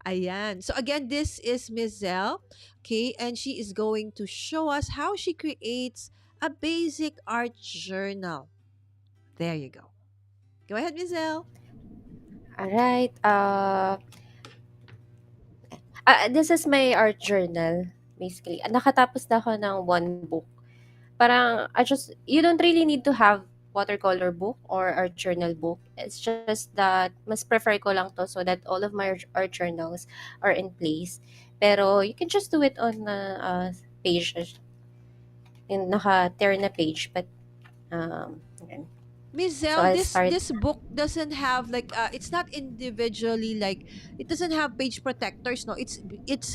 Ayan. So again, this is Miss Zell, okay, and she is going to show us how she creates a basic art journal. There you go. Go ahead, Miss Zell. alright. This is my art journal, basically. Nakatapos na ako ng one book. Parang, you don't really need to have watercolor book or art journal book. It's just that, mas prefer ko lang to so that all of my art journals are in place. Pero you can just do it on page, in naka-tear na page. But, yan. Miss So, Zell, I'll this start. this book doesn't have like it's not individually like it doesn't have page protectors, no. It's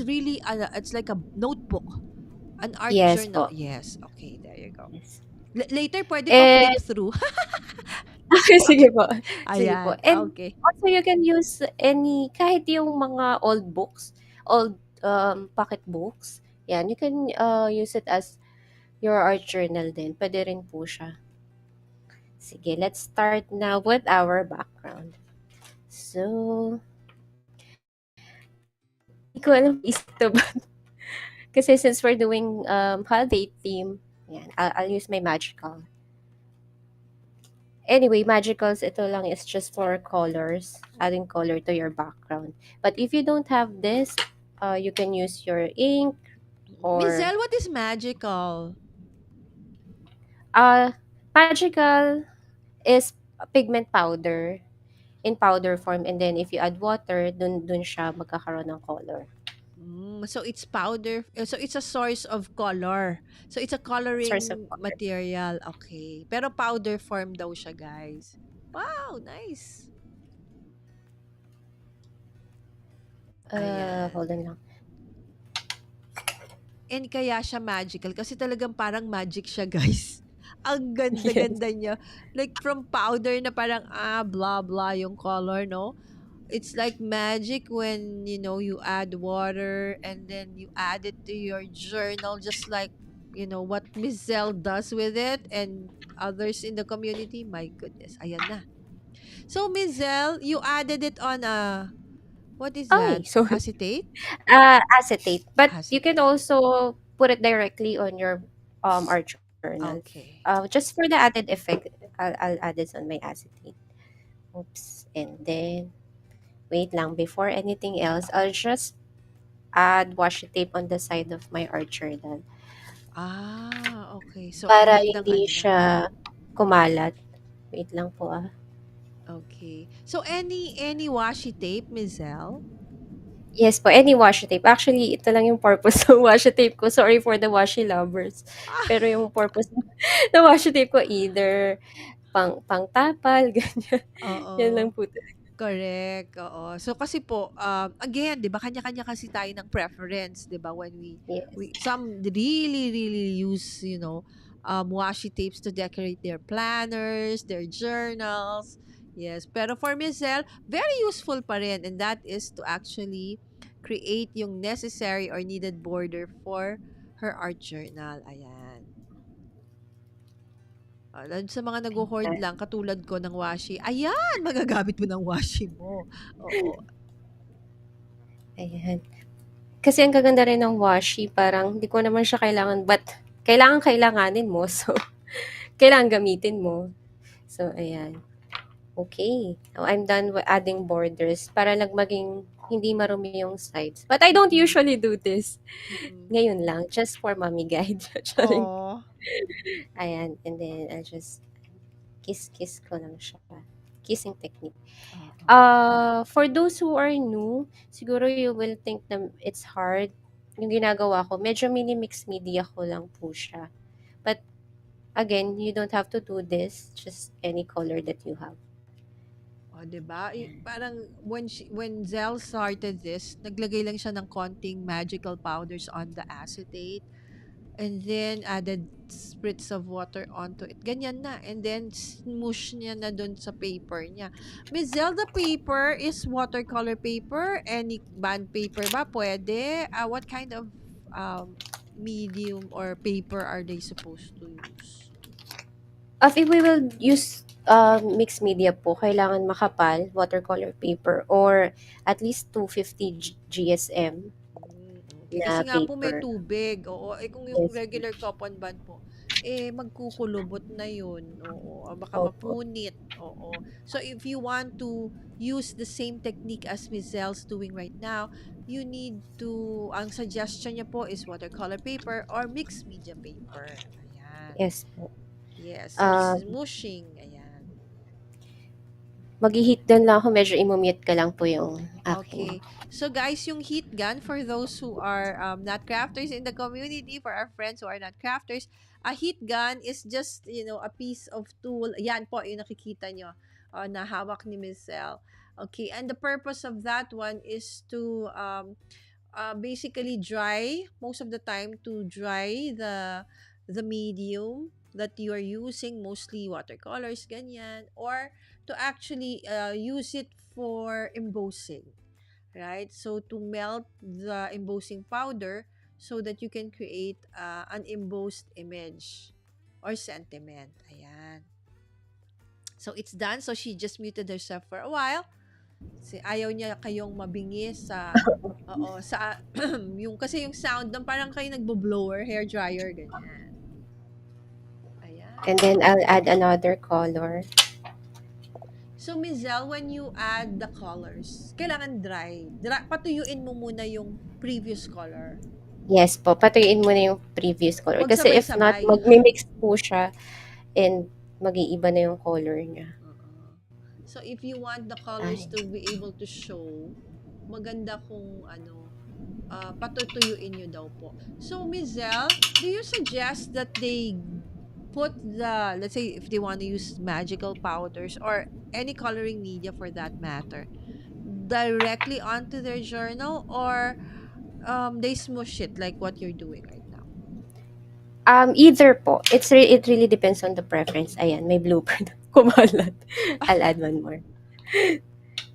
really it's like a notebook, an art Yes journal. po. Yes, okay, there you go. Yes. Later pwede pa flip And through. sige po, sige po. Ayan, And okay. also you can use any kahit yung mga old books, old, pocket books, yan, you can, use it as your art journal din, puwede rin po siya. Sige, let's start now with our background. So, di ko alam isip 'to ba kasi since we're doing, holiday theme, yan, I'll use my magical. Anyway, magicals, ito lang is just for colors, adding color to your background. But if you don't have this, you can use your ink Miss or Zell, what is magical? uh, magical is pigment powder in powder form, and then if you add water, dun siya magkakaroon ng color. So it's powder. So it's a source of color. So it's a Source of coloring color. material. Okay. Pero powder form daw siya, guys. Wow, nice. Ayan. Hold on lang. And kaya siya magical kasi talagang parang magic siya, guys. Ang Yes. ganda-ganda niya. Like from powder na parang blah blah yung color, no? It's like magic when, you add water and then you add it to your journal just like, what Miss Zell does with it and others in the community. My goodness. Ayan na. So, Miss Zell, you added it on what is Ay, that? sorry. Acetate? Acetate. But you can Acetate. also put it directly on your art journal. Okay. Just for the added effect, I'll add this on my acetate. Oops. And then, wait lang, before anything else, I'll just add washi tape on the side of my art journal Okay. So, para magandang hindi ano na. siya kumalat. Wait lang po ah. Okay. So, any washi tape, Miss Zell? Yes po, any washi tape. Actually, ito lang yung purpose ng washi tape ko. Sorry for the washi lovers. Pero yung purpose ng washi tape ko either pang-tapal, ganyan. Yan lang Oo. po talaga. Correct, oo. So kasi po, again, 'di ba kanya-kanya kasi tayo ng preference, 'di ba? When we Yes. some really really use, washi tapes to decorate their planners, their journals. Yes, pero for Michelle, very useful pa rin and that is to actually create yung necessary or needed border for her art journal. Ayan. Lalo sa mga nagho-hoard lang katulad ko ng washi, ayan, magagamit mo ng washi mo. Oo. Ayan. Kasi ang gaganda rin ng washi, parang hindi ko naman siya kailangan, but kailangan-kailanganin mo. So, kailangan gamitin mo. So, ayan. Okay. Now, I'm done with adding borders para lang maging hindi marumi yung sides. But I don't Mm, usually do this. mm. Ngayon lang, just for mommy guide. Charing. Oh, Ayan. And then, I'll just kiss-kiss ko lang siya. Kissing technique. oo. For those who are new, siguro you will think na it's hard. Yung ginagawa ko, medyo mini-mix media ko lang po siya. But, again, you don't have to do this. Just any color that you have. Oh, 'di ba? Parang when Zell started this, naglagay lang siya ng konting magical powders on the acetate and then added spritz of water onto it. Ganyan na. And then smoosh niya na dun sa paper niya. Miss Zell, the paper is watercolor paper, any band paper ba pwede? What kind of medium or paper are they supposed to use? If we will use mixed media po, kailangan makapal, watercolor paper, or at least 250 GSM Okay. na Kasi nga po may paper. tubig. Oo. Kung yung Yes po. regular coupon band po, magkukulubot na yun. Oo. Baka Opo. mapunit. Oo. So, if you want to use the same technique as Miss Zel's doing right now, you need to, ang suggestion niya po is watercolor paper or mixed media paper. Ayan. Yes po. Yes. So, Um, smooshing. Ayan. Maghi-heat gun lang ako, medyo i-mute ko lang po yung aking Okay. So guys, yung heat gun for those who are not crafters in the community, for our friends who are not crafters, a heat gun is just, a piece of tool. Yan po, yung nakikita nyo na hawak ni Miss Cell. Okay, and the purpose of that one is to basically dry, most of the time to dry the medium that you are using, mostly watercolors, ganyan, or to actually use it for embossing, right? So to melt the embossing powder so that you can create an embossed image or sentiment. Ayan. So it's done. So she just muted herself for a while. Ayaw niya kayong mabingis sa oo, sa yung kasi yung sound ng parang kayo nagbo-blower, hair dryer, ganyan. Ayan. and then I'll add another color. So, Mizel, when you add the colors, kailangan dry. Patuyuin mo muna yung previous color. Yes po, patuyuin mo na yung previous color. Huwag Kasi if not, sabay-sabay. magmi-mix po siya and mag-iiba na yung color niya. Oo. So, if you want the Ay. colors to be able to show, maganda kung patutuyuin nyo daw po. So, Mizel, do you suggest that they put let's say if they want to use magical powders or any coloring media for that matter, directly onto their journal, or they smush it like what you're doing right now? Either po. It really depends on the preference. Ayan, may blooper na kumalat. I'll add one more.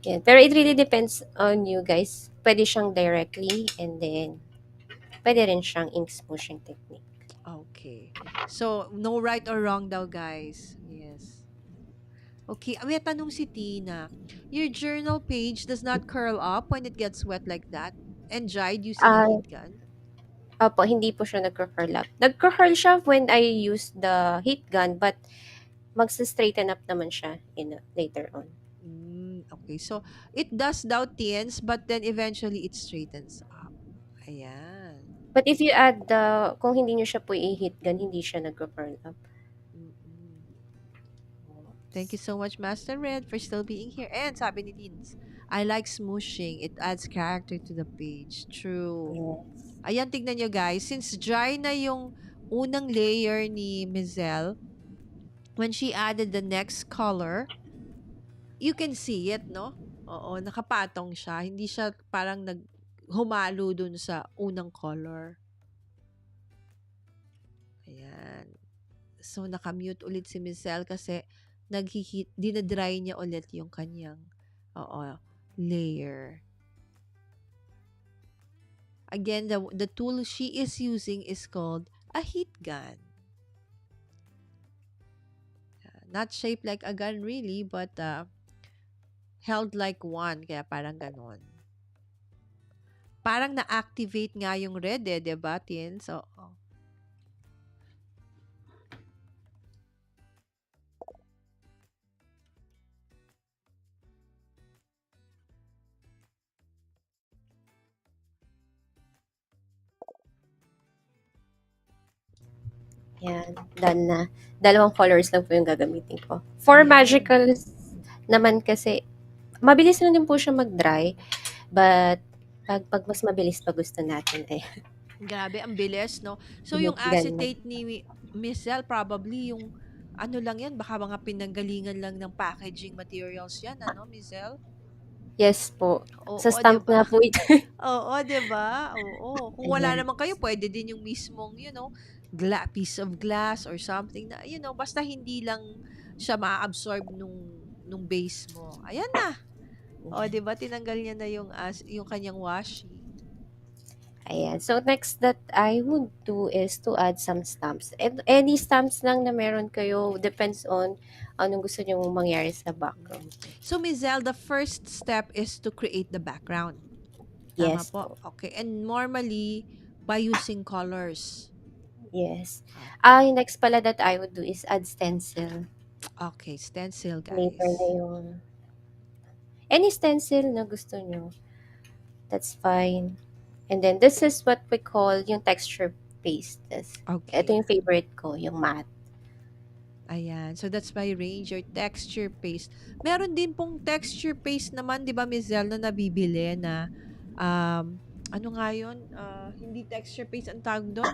Yan. Pero it really depends on you guys. Pwede siyang directly and then pwede rin siyang ink smooshing technique. Okay. So, no right or wrong daw, guys. Yes. Okay, may tanong si Tina. Your journal page does not curl up when it gets wet like that and dried using a Ah, heat gun? opo, hindi po siya nagka-curl up. Nagka-curl siya when I use the heat gun but magsa-straighten up naman siya later on. Okay. So, it does daw tins, but then eventually it straightens up. Ayan. But if you add kung hindi niyo siya po i-heat gun, hindi siya nagka-curl up. Mm-mm. Thank you so much, Master Red, for still being here. And sabi ni Teens, I like smooshing. It adds character to the page. True. Yes. Ayan, tignan nyo guys. Since dry na yung unang layer ni Mizel, when she added the next color, you can see it, no? Oo, nakapatong siya. Hindi siya parang humalo dun sa unang color. Ayan. So, nakamute ulit si Mizel kasi dinadry niya ulit yung kanyang layer. Again, the tool she is using is called a heat gun. Not shaped like a gun really, but held like one. Kaya parang ganon. Parang na-activate nga yung red diba, Tin? So, Yan, done na. Dalawang colors lang po yung gagamitin ko. For Ayan. magicals naman kasi, mabilis lang din po siya mag-dry. But, pag mas mabilis pa gusto natin, Grabe, ang bilis, no? So, yung ganun. acetate ni Miss Zell, probably yung ano lang yan, baka mga pinanggalingan lang ng packaging materials yan, ano, Miss Zell? Yes po. Sa Oo, stamp diba? nga po ito. Oo, diba? Oo. Kung wala Ayan. naman kayo, pwede din yung mismong, piece of glass or something na, basta hindi lang siya ma-absorb nung base mo. Ayan na. O, diba? Tinanggal niya na yung kanyang washi. Ayan. So, next that I would do is to add some stamps. And any stamps lang na meron kayo, depends on anong gusto nyo mangyari sa background. So, Miss Zell, the first step is to create the background. Tama Yes po. po. Okay. And normally, by using colors. Yes. Yung next pala that I would do is add stencil. Okay, stencil, Later na guys. yung any stencil na gusto nyo. That's fine. And then, this is what we call yung texture paste. Ito Okay. yung favorite ko, yung matte. Ayan. So that's my range or texture paste. Meron din pong texture paste naman, 'di ba, Miss Zel, na nabibili na ano nga 'yun? Hindi texture paste ang tawag do'n?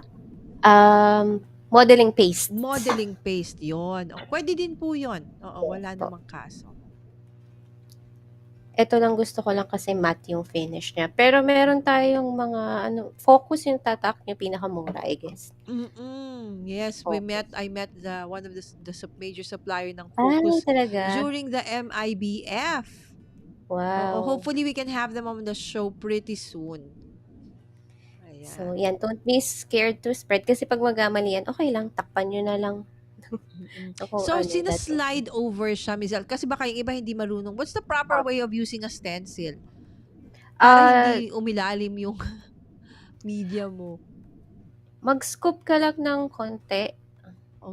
Modeling paste. Modeling paste 'yon. O pwede din po 'yon. Oo, Yes wala po. namang kaso. Ito lang gusto ko lang kasi matte yung finish niya. Pero meron tayong mga ano, Focus yung tatak niya pinakamura, I guess. Yes, Focus. I met the one of major supplier ng Ay, Focus talaga? during the MIBF. Oo, Wow. hopefully we can have them on the show pretty soon. So, Ayan. yan. Don't be scared to spread. Kasi pag magkamali yan, okay lang. Takpan nyo na lang. So, kung So, ano, that's okay. sina-slide over siya, Mizel. Kasi baka yung iba hindi marunong. What's the proper Ah, way of using a stencil? Para uh, hindi umilalim yung media mo. mag-scoop ka lang ng konti.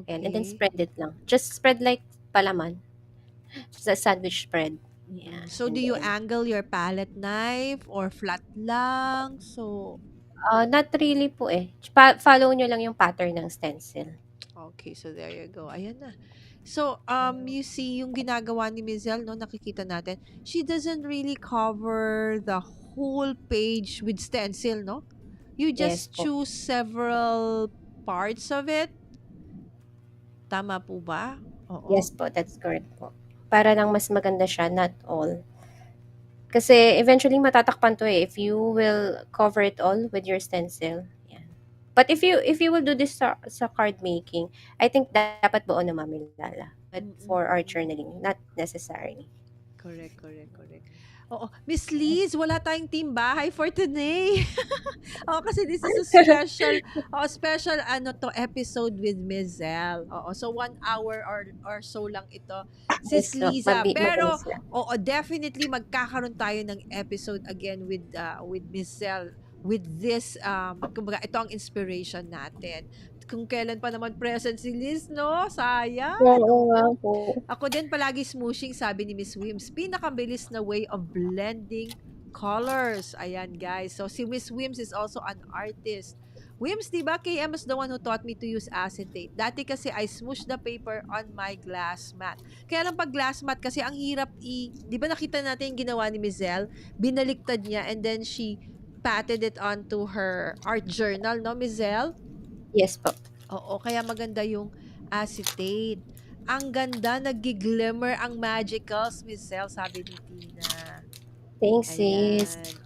Yan, and then Okay. spread it lang. Just spread like palaman. Sa sandwich spread. Yeah. So, And do you then, angle your palette knife or flat lang? So, not really po eh. Follow nyo lang yung pattern ng stencil. okay. So, there you go. Ayan na. So, you see, yung ginagawa ni Mizel, no, nakikita natin, she doesn't really cover the whole page with stencil, no? You Yes just po. choose several parts of it. Tama po ba? Oo. Yes po, that's correct po. Para lang mas maganda siya, not all. Kasi eventually matatakpan to eh if you will cover it all with your stencil. Yan. But if you will do this sa card making, I think dapat buo na mamilala. But for our Mm. journaling, not necessarily. Correct, correct, correct. Oo. Miss Liz, wala tayong team bahay for today. Oo, kasi this is a special ano to episode with Miss Zell. Oo, so 1 hour or so lang ito. Sis So, Liza. Pero, mabilis lang. oo, definitely magkakaroon tayo ng episode again with Miss Zell with this, kumbaga, ito ang inspiration natin. Kung kailan pa naman present si Liz, no? Sayang. Oo nga Oo. po. Ako din palagi smooshing, sabi ni Miss Wims. Pinakabilis na way of blending colors. Ayan, guys. So, si Miss Wims is also an artist. Wims, di ba, KM is the one who taught me to use acetate. Dati kasi I smoosh the paper on my glass mat. Kaya lang pag glass mat kasi ang hirap di ba nakita natin yung ginawa ni Mizel? Binaliktad niya and then she patted it onto her art journal, no, Mizel? Yes po. Oo, kaya maganda yung acetate. Ang ganda, naggi-glimmer ang magicals, Miss Zel, sabi ni Tina. Thanks, sis. Ayan.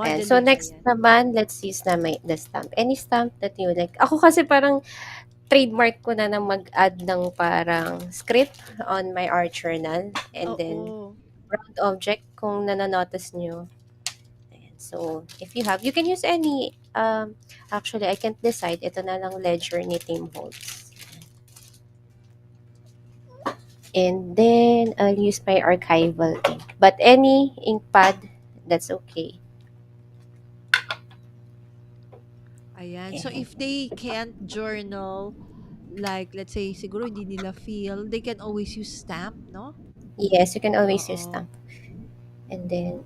Ayan. So, Modeling, next ayan. naman, let's use na the stamp. Any stamp that you like. Ako kasi parang trademark ko na mag-add ng parang script on my art journal. And then, Oo. round object, kung nananotice nyo. Ayan. So, if you have, you can use any, actually, I can't decide. Ito na lang ledger ni Tim Holtz. And then, I'll use my archival ink. But any ink pad, that's okay. Ayan. So, if they can't journal, like, let's say, siguro hindi nila feel, they can always use stamp, no? Yes, you can always use Oo. stamp. And then,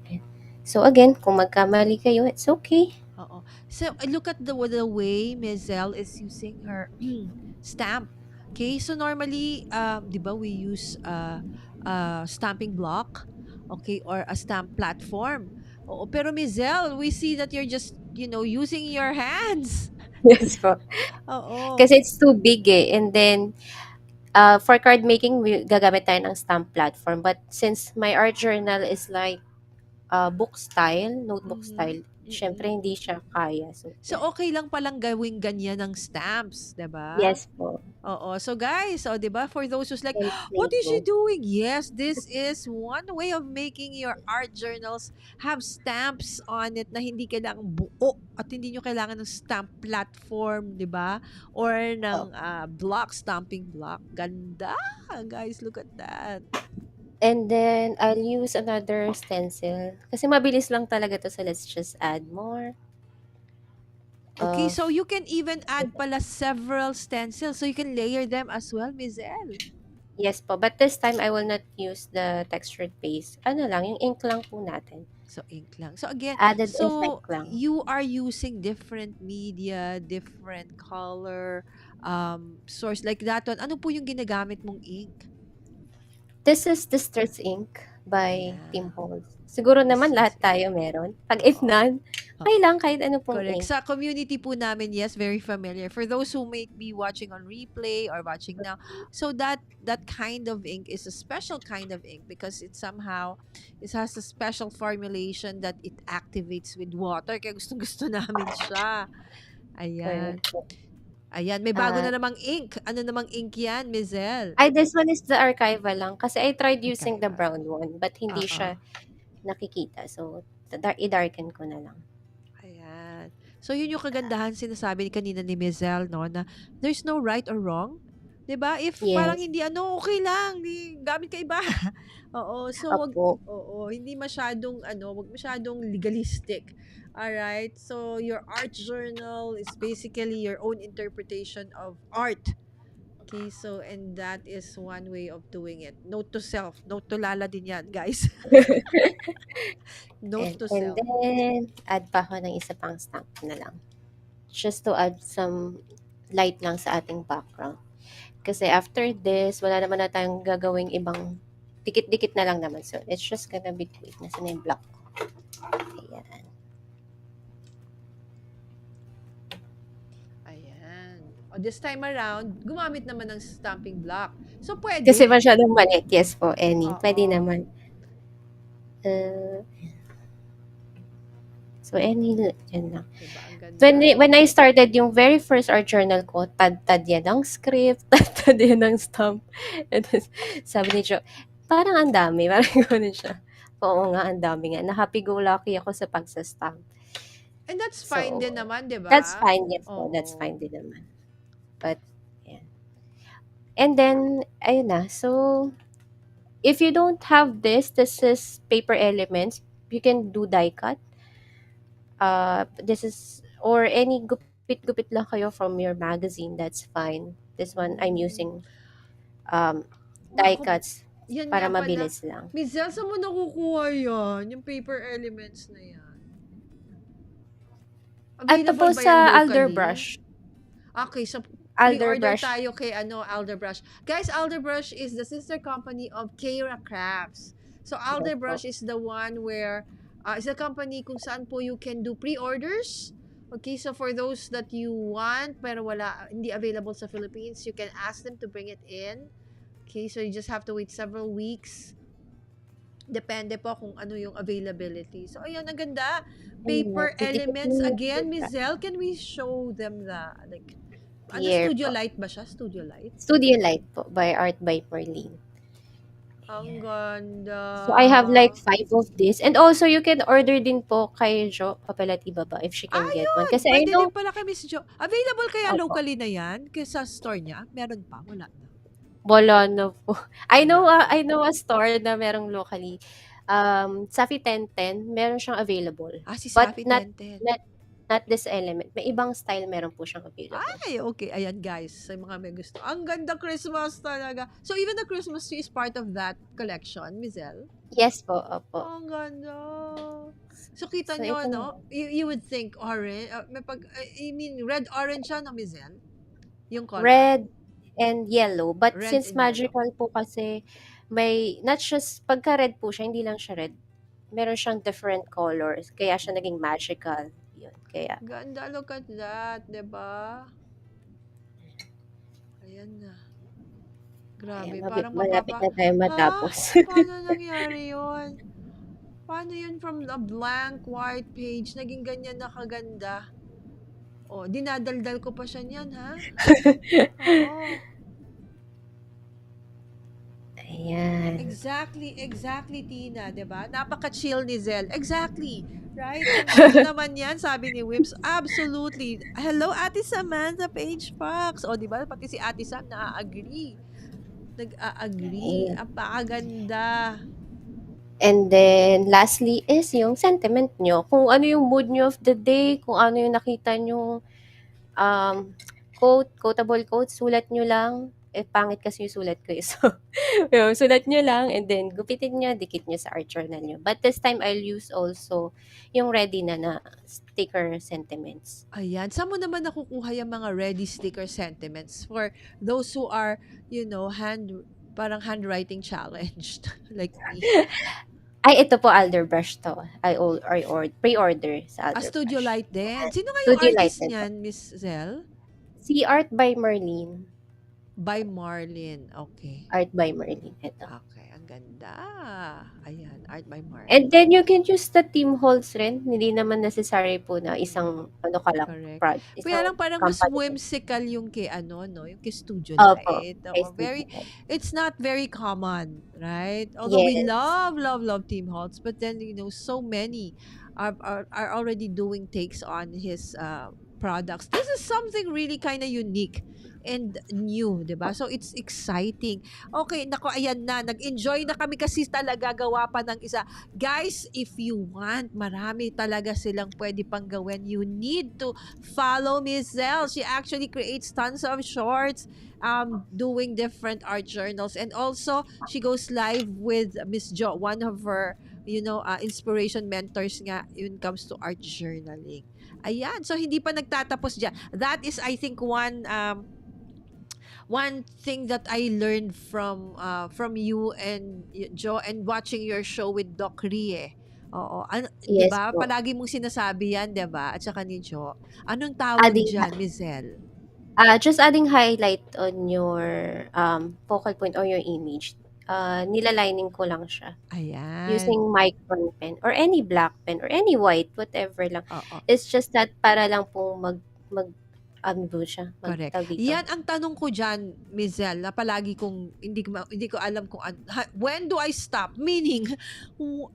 so again, kung magkamali kayo, it's okay. Oo. So, look at the way Mizel is using her stamp. Okay, so normally, 'di ba, we use stamping block, okay, or a stamp platform. Oo, pero Mizel, we see that you're just, using your hands. Yes po. Oo. Kasi it's too big eh. And then, for card making, gagamit tayo ng stamp platform. But since my art journal is like book style, notebook Mhm. style, syempre Mm. hindi siya kaya. So, So, yan. okay lang palang gawing ganyan ng stamps, 'di ba? Yes po. Oo. So guys, 'di ba, for those who's like, what is she Template. doing? Yes, this is one way of making your art journals have stamps on it na hindi kailangang buo at hindi nyo kailangan ng stamp platform, 'di ba? Or Oh. ng block, stamping block. Ganda! Guys, look at that. And then, I'll use another stencil. Kasi mabilis lang talaga to. So, let's just add more Okay, of, so you can even add pala several stencils so you can layer them as well, Miss Elle. Yes po, but this time I will not use the textured base. Ano lang, yung ink lang po natin. So, ink lang. So, again, Added so effect lang. you are using different media, different color, source. Like that one, ano po yung ginagamit mong ink? This is Distress Ink by Tim Ayan. Holtz. Siguro naman Distress lahat ink. tayo meron. 'Pag if Oo. none, okey lang kahit ano pong Correct. ink. Sa community po namin, yes, very familiar. For those who may be watching on replay or watching now, so that kind of ink is a special kind of ink because it has a special formulation that it activates with water. Kaya gustong-gusto namin siya. Correct Ayan. po. Ayan, may bago Ah, na namang ink. Ano namang ink yan, Mizel? this one is the archival lang kasi I tried using the Archival. brown one but hindi Oo. siya nakikita. So, i-darken ko na lang. Ayan. So, yun yung kagandahan sinasabi kanina ni Mizel, no, na there's no right or wrong. 'Di ba? If parang Yes, hindi ano, okay lang, di gamit ka iba. Oo, so opo. hindi masyadong ano, wag masyadong legalistic. All right? So, your art journal is basically your own interpretation of art. Okay, so and that is one way of doing it. Note to self. Note to Lala din yan, guys. Note to And self. then add pa ako ng isa pang stamp na lang. Just to add some light lang sa ating background. Kasi after this, wala naman na tayong gagawing ibang dikit-dikit na lang naman. So, it's just gonna be quick. Nasaan na yung block ko? Ayan. Ayan. O, this time around, gumamit naman ng stamping block. So, pwede. Kasi masyadong maliit. Yes po, any. Pwede Oo. naman. Uh, so, any, yan lang. Diba? Ang ganda. When I started yung very first art journal ko, tad-tad yan ng script, tad-tad yan ng stamp. And then, sabi ni Jo, parang ang dami. Parang gano'n siya. Oo nga, ang dami nga. Na-happy-go-lucky ako sa pagsastamp. And that's fine So, din naman, di ba? that's fine. Yes po, that's Oo. fine din naman. But, yeah. And then, ayun na. So, if you don't have this is paper elements. You can do die cut. This is, or any gupit-gupit lang kayo from your magazine. That's fine. This one, I'm Mm. using um, die Naku, cuts yan para nga pala. mabilis lang. Mizel, saan mo nakukuha yan? Yung paper elements na yan. At Available po ba yan sa locally? Alderbrush. Okay, so pre-order Alderbrush. tayo kay Alderbrush. Guys, Alderbrush is the sister company of Keira Crafts. So Alderbrush is the one where is a company kung saan po you can do pre-orders. Okay, so for those that you want pero hindi available sa Philippines, you can ask them to bring it in. Okay, so you just have to wait several weeks. Depende po kung ano yung availability. So, ayan, ang ganda. Paper elements. Again, Mizel, can we show them like, ano, Here Studio po. Light ba siya? Studio Light? Studio Light po by Art by Perlene. Ang ganda. So, I have like 5 of this. And also, you can order din po kay Jo Papelatiba ba if she can get one. Ayun! Kasi I Pwede know, din pala kay Miss Jo. Available kaya opo, locally na yan? Sa store niya? Meron pa? Wala na. wala na po. Wala. I know a store na merong locally. Safi 1010, meron siyang available. Si But Safi not 1010. not not this element. May ibang style meron po siyang available. Ay, okay. Ayan, guys. Sa mga may gusto. Ang ganda Christmas talaga. So, even the Christmas tree is part of that collection, Mizel? Yes po, opo. Ang ganda. So, kita So, nyo, ito no? You would think orange. I mean, red-orange siya, no, Mizel? Yung color. red and yellow. But Red since and yellow. magical po kasi, may, not just, pagka red po siya, hindi lang siya red. Meron siyang different colors. Kaya siya naging magical. Yun, kaya. Ganda, look at that, diba? Ayan na. Grabe, Ayan, parang malapit na tayo matapos. Paano nangyari yun? Paano yun from a blank white page, naging ganyan na kaganda? Oh, dinadaldal ko pa siya niyan, ha? Oo. Ayan. Exactly, Tina, 'di ba? Napaka-chill ni Zel. Exactly. Right? Kung gusto naman 'yan, sabi ni Wims, absolutely. Hello, Ate Samantha Page Fox. O, 'di ba? Pati si Ate Sam na-agree. Nag-agree. Ayan. Apakaganda. And then, lastly is yung sentiment nyo. Kung ano yung mood nyo of the day, kung ano yung nakita nyo, quotable quote, sulat nyo lang. pangit kasi yung sulat ko, eh. So, yung sulat niyo lang and then gupitin niyo, dikit niyo sa art journal niyo. But this time I'll use also yung ready na sticker sentiments. Ayan. Saan mo naman nakukuha yung mga ready sticker sentiments for those who are, parang handwriting challenged like me? Ay, ito po Alderbrush 'to. Pre-order sa Studio Alderbrush. Light din. Sino nga yung Studio artist lighted po. niyan, Miss Zell? Si Art by Merlin. By Marlin. Okay. Art by Merlin, ito. Okay, ang ganda. Ayan, Art by And Marlin. then you can use the team holds rin. Hindi naman necessary po na Mm, isang ano ka lang, correct. Kaya isang lang parang mas company. whimsical yung kay ano, no? Yung kay Studio Opo, Light. kay Oo, Studio very, Light. it's not very common, right? Although we Yes, love, love, love Team Halts, but then, so many are already doing takes on his products. This is something really kind of unique and new, 'di ba? So it's exciting. Okay, nako ayan na. Nag-enjoy na kami kasi talaga gawa pa ng isa. Guys, if you want, marami talaga silang pwede pang gawin. You need to follow Miss Zell. She actually creates tons of shorts, doing different art journals. And also, she goes live with Miss Jo, one of her, inspiration mentors nga when it comes to art journaling. Ayan. So, hindi pa nagtatapos dyan. That is, I think, one thing that I learned from you and Joe and watching your show with Doc Rie. Oo. 'Di yes ba? po. Palagi mong sinasabi 'yan, 'di ba? At saka ni Joe. Anong tawag Adding diyan, Mizel? just adding highlight on your focal point or your image. Nilalining ko lang siya Ayan. using micron pen or any black pen or any white, whatever lang. Oo. It's just that para lang po mag ano po siya, Correct. tawag dito. Yan ang tanong ko diyan, Mizel, na palagi kong hindi ko alam kung when do I stop? Meaning,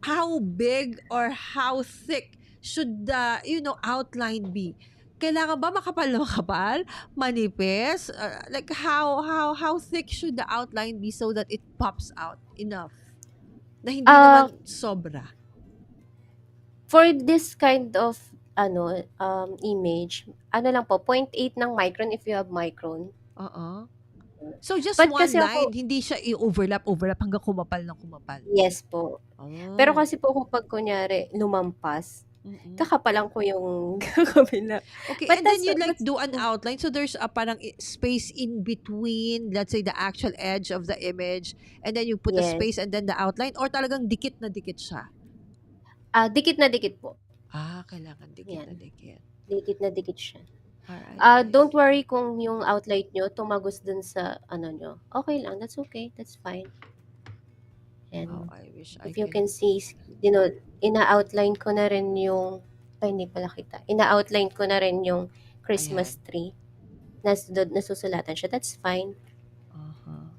how big or how thick should the, outline be? Kailangan ba makapal na makapal? Manipis? Like how thick should the outline be so that it pops out enough? Na hindi Uh, naman sobra. for this kind of image, ano lang po, 0.8 ng micron if you have micron. Oo. So just But one kasi line, ako, hindi siya i-overlap hanggang kumapal ng kumapal. yes po. Pero Oh. kasi po kapag kunyari lumampas, Mm. kakapalan ko yung kabila. Okay, But and then you like that's do an outline. So there's a parang space in between, let's say the actual edge of the image, and then you put a yes. space and then the outline, or talagang dikit na dikit siya? Dikit na dikit po. Kailangan dikit na Yan, dikit. dikit na dikit siya. Alright, guys. Don't worry kung yung outline nyo tumagos dun sa ano nyo. Okay lang, that's okay, that's fine. Oh, And I wish I if you can. can see, ina-outline ko na rin yung, ay hindi pala kita, ina-outline ko na rin yung Ayan. Christmas tree. Nasusulatan siya, that's fine. Uh-huh.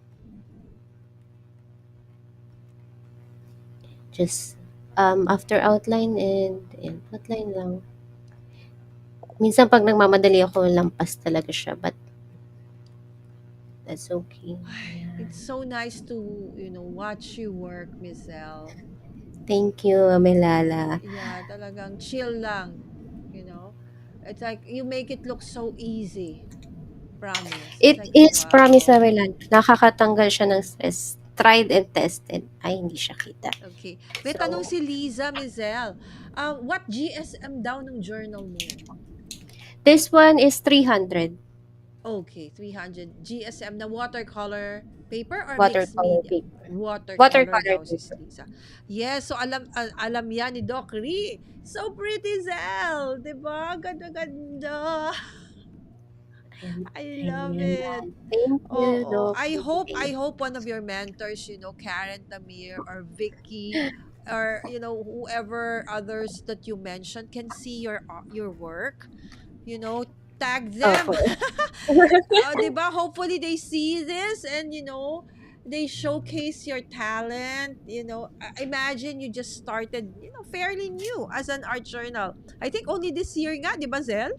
Just, after outline and outline lang. Minsan pag nagmamadali ako, lampas talaga siya, but that's okay. It's so nice to, watch you work, Miss Zell. Thank you, Amelala. Yeah, talagang chill lang, you know. It's like you make it look so easy. Promise. It's It like, is promise, wow. Amelala. Nakakatanggal siya ng stress. Tried and tested. Ay, hindi siya kita. Okay. May So, tanong si Liza Mizel. What GSM daw ng journal mo? this one is 300 Okay, 300 GSM na watercolor paper or mixed watercolor media? paper. Watercolor Watercolor daw si paper. Liza. Yes, so alam yan ni Doc Ri. So pretty, Zel. Diba? Ganda-ganda. I love it. Thank you, Oo. Doc. I hope one of your mentors, Karen Tamir or Vicky or whoever others that you mentioned can see your work. Tag them. Opo. 'Di ba? Hopefully they see this and they showcase your talent. Imagine you just started, fairly new as an art journal. I think only this year nga, 'di ba, Zel?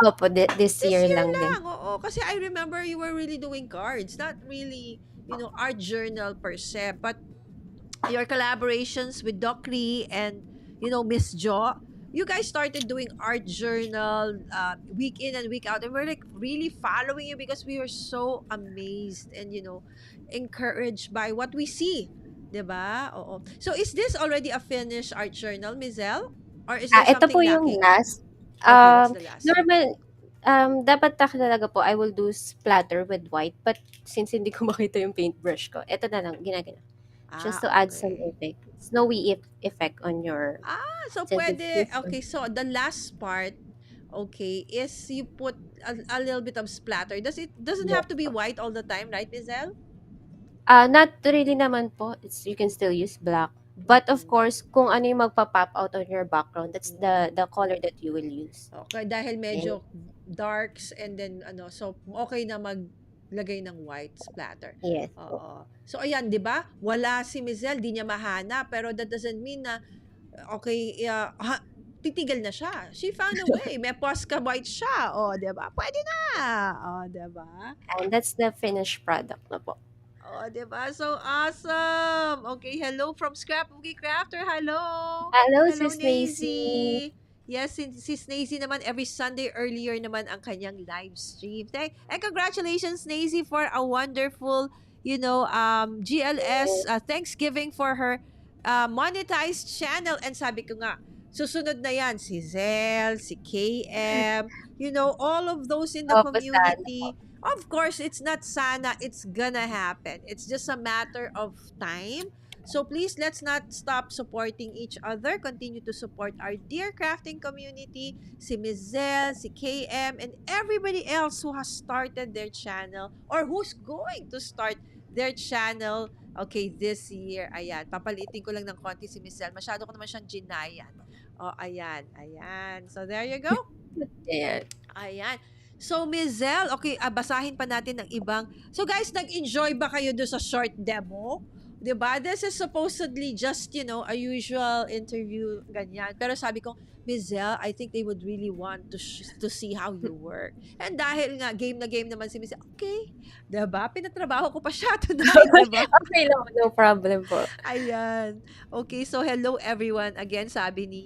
Opo, this This year year lang din. lang, oo. Kasi I remember you were really doing cards. Not really, art journal per se. But your collaborations with Doc Lee and, Miss Jo, you guys started doing art journal week in and week out, and we're like really following you because we were so amazed and encouraged by what we see, 'di ba? Oo. So is this already a finished art journal, Mizel? Or is there Ito po something yung lacking? last. Okay, what's the last one? Normal, dapat talaga po I will do splatter with white, but since hindi ko makita yung paintbrush ko, ito na lang ginagana. Just Ah, to add some okay. effect, snowy effect on your So since it's pwede, this one. okay, so the last part, okay, is you put a little bit of splatter. Doesn't Yes have to be po. white all the time, right, Mizel? Not really naman po. It's you can still use black. But of Mm-mm. course, kung ano yung magpa-pop out on your background, that's Mm-mm. the color that you will use. Okay, dahil And medyo darks and then so okay na maglagay ng white splatter. yes po. Oo. So ayan, 'di ba? Wala si Mizel, di niya mahanap, pero that doesn't mean na okay, titigil na siya. She found a way. May Posca white siya. Oh, 'di ba? Pwede na. Oh, 'di ba? And that's the finished product na po. Oh, 'di ba? So awesome. Okay, hello from Scrapbooky Crafter. Hello. Hello, Hello, Sis Macy. Nazy. Yes, si Nazy naman every Sunday earlier naman ang kanyang live stream. And congratulations, Nazy, for a wonderful, GLS Thanksgiving for her monetized channel. And sabi ko nga, susunod na yan si Zel, si KM, all of those in the Opo, sana po. community. Of course, it's not sana, it's gonna happen. It's just a matter of time. So please, let's not stop supporting each other. Continue to support our dear crafting community, si Mizel, si KM, and everybody else who has started their channel or who's going to start their channel, okay, this year. Ayan, papalitin ko lang ng konti si Mizel. Masyado ko naman siyang ginayan. Oh, ayan, ayan. So there you go. Ayan. Ayan. So, Miss Zell, okay, basahin pa natin ng ibang. So, guys, nag-enjoy ba kayo doon sa short demo? 'Di ba? This is supposedly just, a usual interview, ganyan. Pero sabi ko, Miss Zell, I think they would really want to see how you work. And dahil nga, game na game naman si Miss Zell, okay, 'di ba? Pinatrabaho ko pa siya tonight, 'di ba? Okay lang po, no problem po. Ayan. Okay, so hello everyone. Again, sabi ni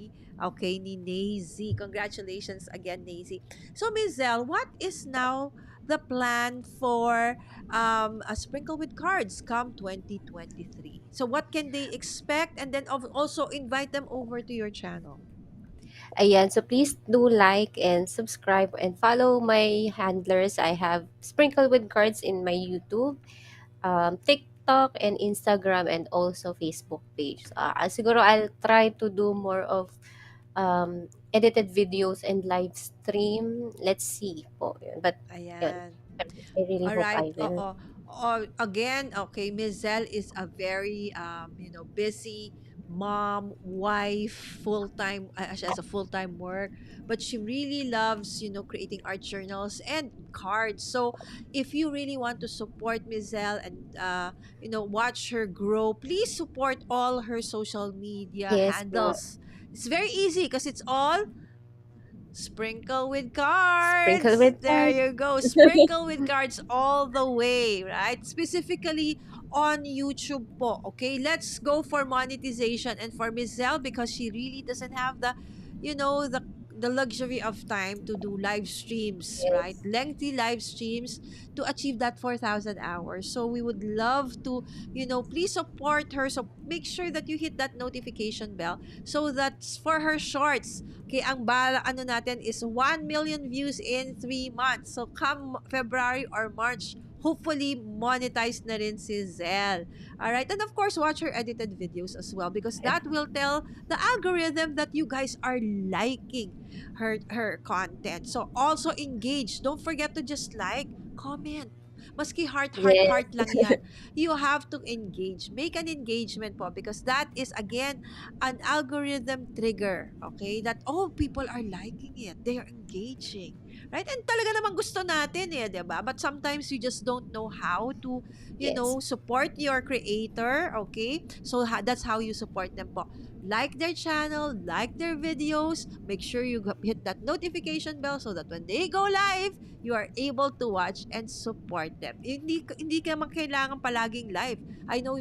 Nazy. Congratulations again, Nazy. So, Ms. Zell, what is now the plan for a Sprinkle with Cards come 2023? So, what can they expect? And then also invite them over to your channel. Ayan, so please do like and subscribe and follow my handlers. I have Sprinkle with Cards in my YouTube, TikTok, and Instagram, and also Facebook page. Siguro I'll try to do more of edited videos and live stream. Let's see po. Yun. But yun, Ayan. I really All hope right. I will. Again, okay, Ms. Zell is a very, busy mom, wife, full-time. She has a full-time work, but she really loves, creating art journals and cards. So, if you really want to support Ms. Zell and, watch her grow, please support all her social media Yes po. handles. It's very easy because it's all Sprinkle with Sprinkle cards. with There cards. you go. Sprinkle with cards all the way, right? Specifically on YouTube po. Okay, let's go for monetization and for Miss Zell because she really doesn't have the luxury of time to do live streams, right? Yes. Lengthy live streams to achieve that 4,000 hours. So we would love to, please support her. So make sure that you hit that notification bell so that's for her shorts. Okay, ang ano natin is 1 million views in 3 months. So come February or March, hopefully monetized na rin si Zell. Alright, and of course, watch her edited videos as well because that will tell the algorithm that you guys are liking her content. So also engage. Don't forget to just like, comment. Maski heart, heart, Yes. heart lang yan. You have to engage. Make an engagement po because that is, again, an algorithm trigger, okay? That, oh, people are liking it. They are engaging. Right? And talaga namang gusto natin eh, 'di ba? But sometimes you just don't know how to, Yes. support your creator, okay? So that's how you support them po. Like their channel, like their videos, make sure you hit that notification bell so that when they go live, you are able to watch and support them. Hindi ka man kailangan palaging live. I know,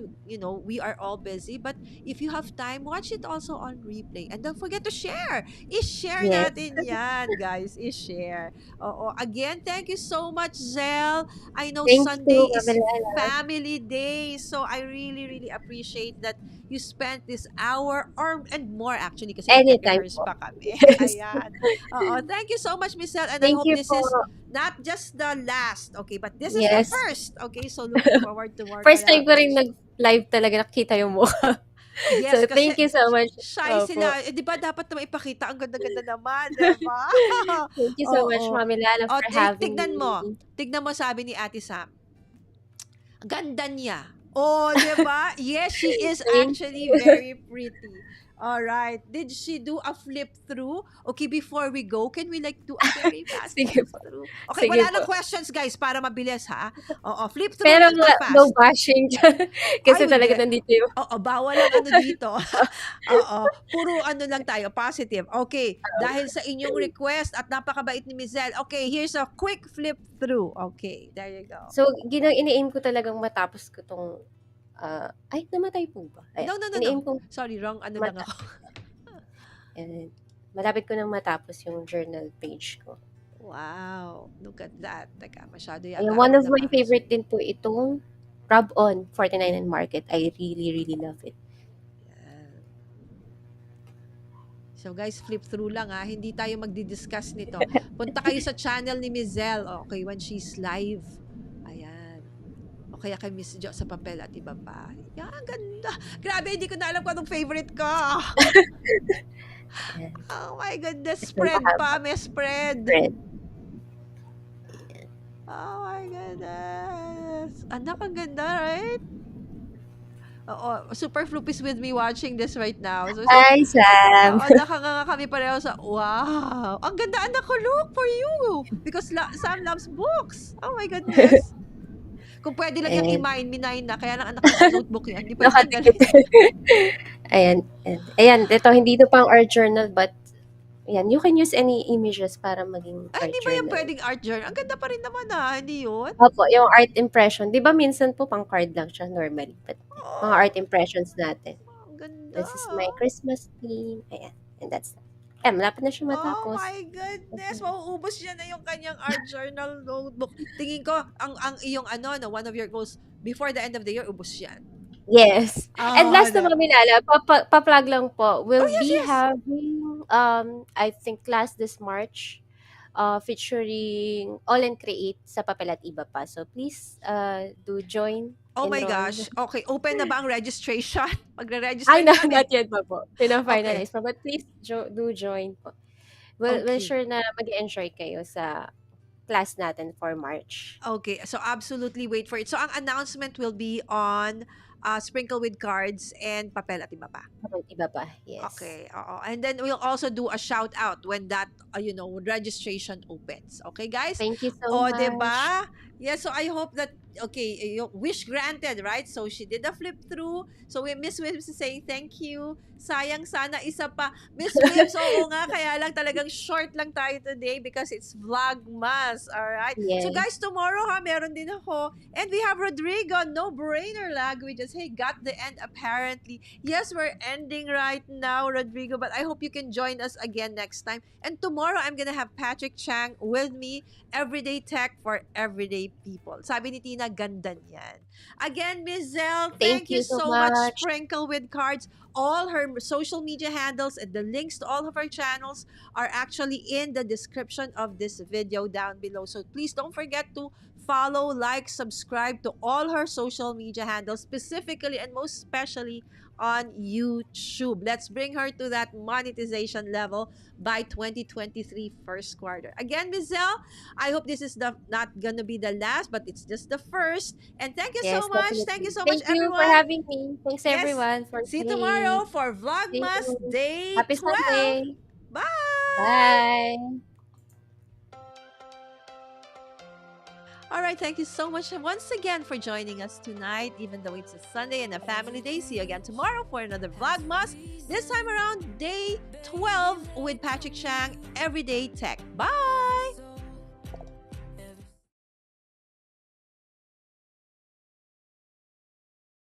we are all busy, but if you have time, watch it also on replay. And don't forget to share. I-share Yes. natin yan, guys. I-share. Oo. Again, thank you so much, Zel. I know Thank you, Sunday is Mabel. family day, so I really, really appreciate that you spent this hour or and more actually kasi Anytime nagre-rehearse po. pa kami. Yes. Ayan. Oo. Thank you so much, Miss Zel, and I Thank hope you this po. is not just the last, okay, but this is the Yes. first. Okay, so looking forward to more First time ko rin collaboration. nag-live talaga nakita yung mukha. Yes, So, kasi thank you so much. shy Opo. sila. Eh, 'di ba dapat naman ipakita ang ganda-ganda naman, 'di ba? Thank you so much, Oo. Mami Lala, O, for having tignan mo. me. Tignan mo sabi ni Ate Sam. Ganda niya. Oh, 'di ba? Yes, she is Thank actually you. very pretty. All right. Did she do a flip through? Okay, before we go, can we like do a very fast Sige flip po. through? Okay, Sige wala po. nang questions, guys, para mabilis ha. Oo, flip through Pero lang na no fast. bashing. Ay, Kasi hindi. talaga nandito yung Oo, bawal ang ano dito. Oo, puro ano lang tayo, positive. Okay, dahil sa inyong request at napakabait ni Mizel, okay, here's a quick flip through. Okay, there you go. So, ini-aim ko talagang matapos ko 'tong, ay namatay po ba? Ayan, No, no, no, no. ini-aim kong Sorry, wrong ano lang mata ako. and malapit ko ng matapos yung journal page ko. Wow, look at that. Teka, masyado Ayan, yata one akong of my naka-zoom. favorite din po itong Rub On 49 and Market. I really, really love it. Yan. So guys, flip through lang ha. Hindi tayo magdi-discuss nito. Punta kayo sa channel ni Mizel. Okay, when she's live. Ayan. O kaya kay Miss Jo sa papel at iba pa. Yan, ganda. Grabe, hindi ko na alam kung anong favorite ko. Ayan, Oh my goodness, ito spread mahaba. pa. May spread. Red. Oh my goodness. Anak, ang ganda, right? Oo, super Floop is with me watching this right now. So, Hi, Sam. oo, nakanganga kami pareho sa, wow, ang ganda anak ko, look for you. Because Sam loves books. Oh my goodness. Kung pwede lang yung And i-mine, minine na. Kaya lang anak naka-notebook yan. Hindi pwede nakadikit. tanggalin. Ayan, ayan, ito hindi ito pang art journal but ayan, you can use any images para maging Ay, art hindi ba yung journal. pwedeng art journal? Ang ganda pa rin naman hindi yun? Opo, yung art impression. 'Di ba minsan po pang card lang siya normally, but mga Oh, art impressions natin. ang ganda. This is my Christmas theme. Ayan, and that's that. Ayan, malapit na siya Oh matapos. my goodness, mauubos niya na yung kanyang art journal notebook. Tingin ko, ang iyong ano, no, one of your goals, before the end of the year, ubos yan. Yes. And Oh, last na Mami Lala, pa-plug lang po. oh We'll yes, be yes. having, I think class this March, featuring All and Create sa papel at iba pa. So please, do join, Oh my enroll. gosh. Okay, open na ba ang registration? Ay, Magre-register na kami. not yet pa po. Okay. Pina-finalize pa. But please do join po. We'll Okay. sure na mag-enjoy kayo sa class natin for March. Okay. So absolutely wait for it. So ang announcement will be on Sprinkle with Cards and Papel at iba pa. Papel at iba pa, yes. Okay. Oo. And then we'll also do a shout out when that registration opens. Okay, guys? Thank you so O, much. 'di ba? Yeah, so I hope that yung wish granted, right? So she did a flip through. So we Miss Wims is saying thank you. Sayang sana isa pa. Miss Wims, oo nga, kaya lang talagang short lang tayo today because it's Vlogmas. All right. So Yes. guys, tomorrow meron din ako. And we have Rodrigo, no brainer languages. Hey, got the end apparently. Yes, we're ending right now, Rodrigo, but I hope you can join us again next time. And tomorrow I'm gonna have Patrick Chang with me. Everyday tech for everyday people. Sabi ni Tina, ganda niyan. Again, Ms. Zel, Thank thank you you so so much. much. Sprinkle with Cards. All her social media handles and the links to all of her channels are actually in the description of this video down below. So please don't forget to follow, like, subscribe to all her social media handles, specifically and most especially on YouTube. Let's bring her to that monetization level by 2023 first quarter. Again, Ms. Zel, I hope this is not gonna be the last, but it's just the first. And thank you so Yes, much. Thank you definitely. so much, Thank you for everyone. having me. Thanks Yes. everyone for See you staying. tomorrow for See Vlogmas you. Day Happy 12. Sunday. Bye. Bye. All right, thank you so much once again for joining us tonight, even though it's a Sunday and a family day. See you again tomorrow for another Vlogmas. This time around, day 12 with Patrick Chang, Everyday Tech. Bye!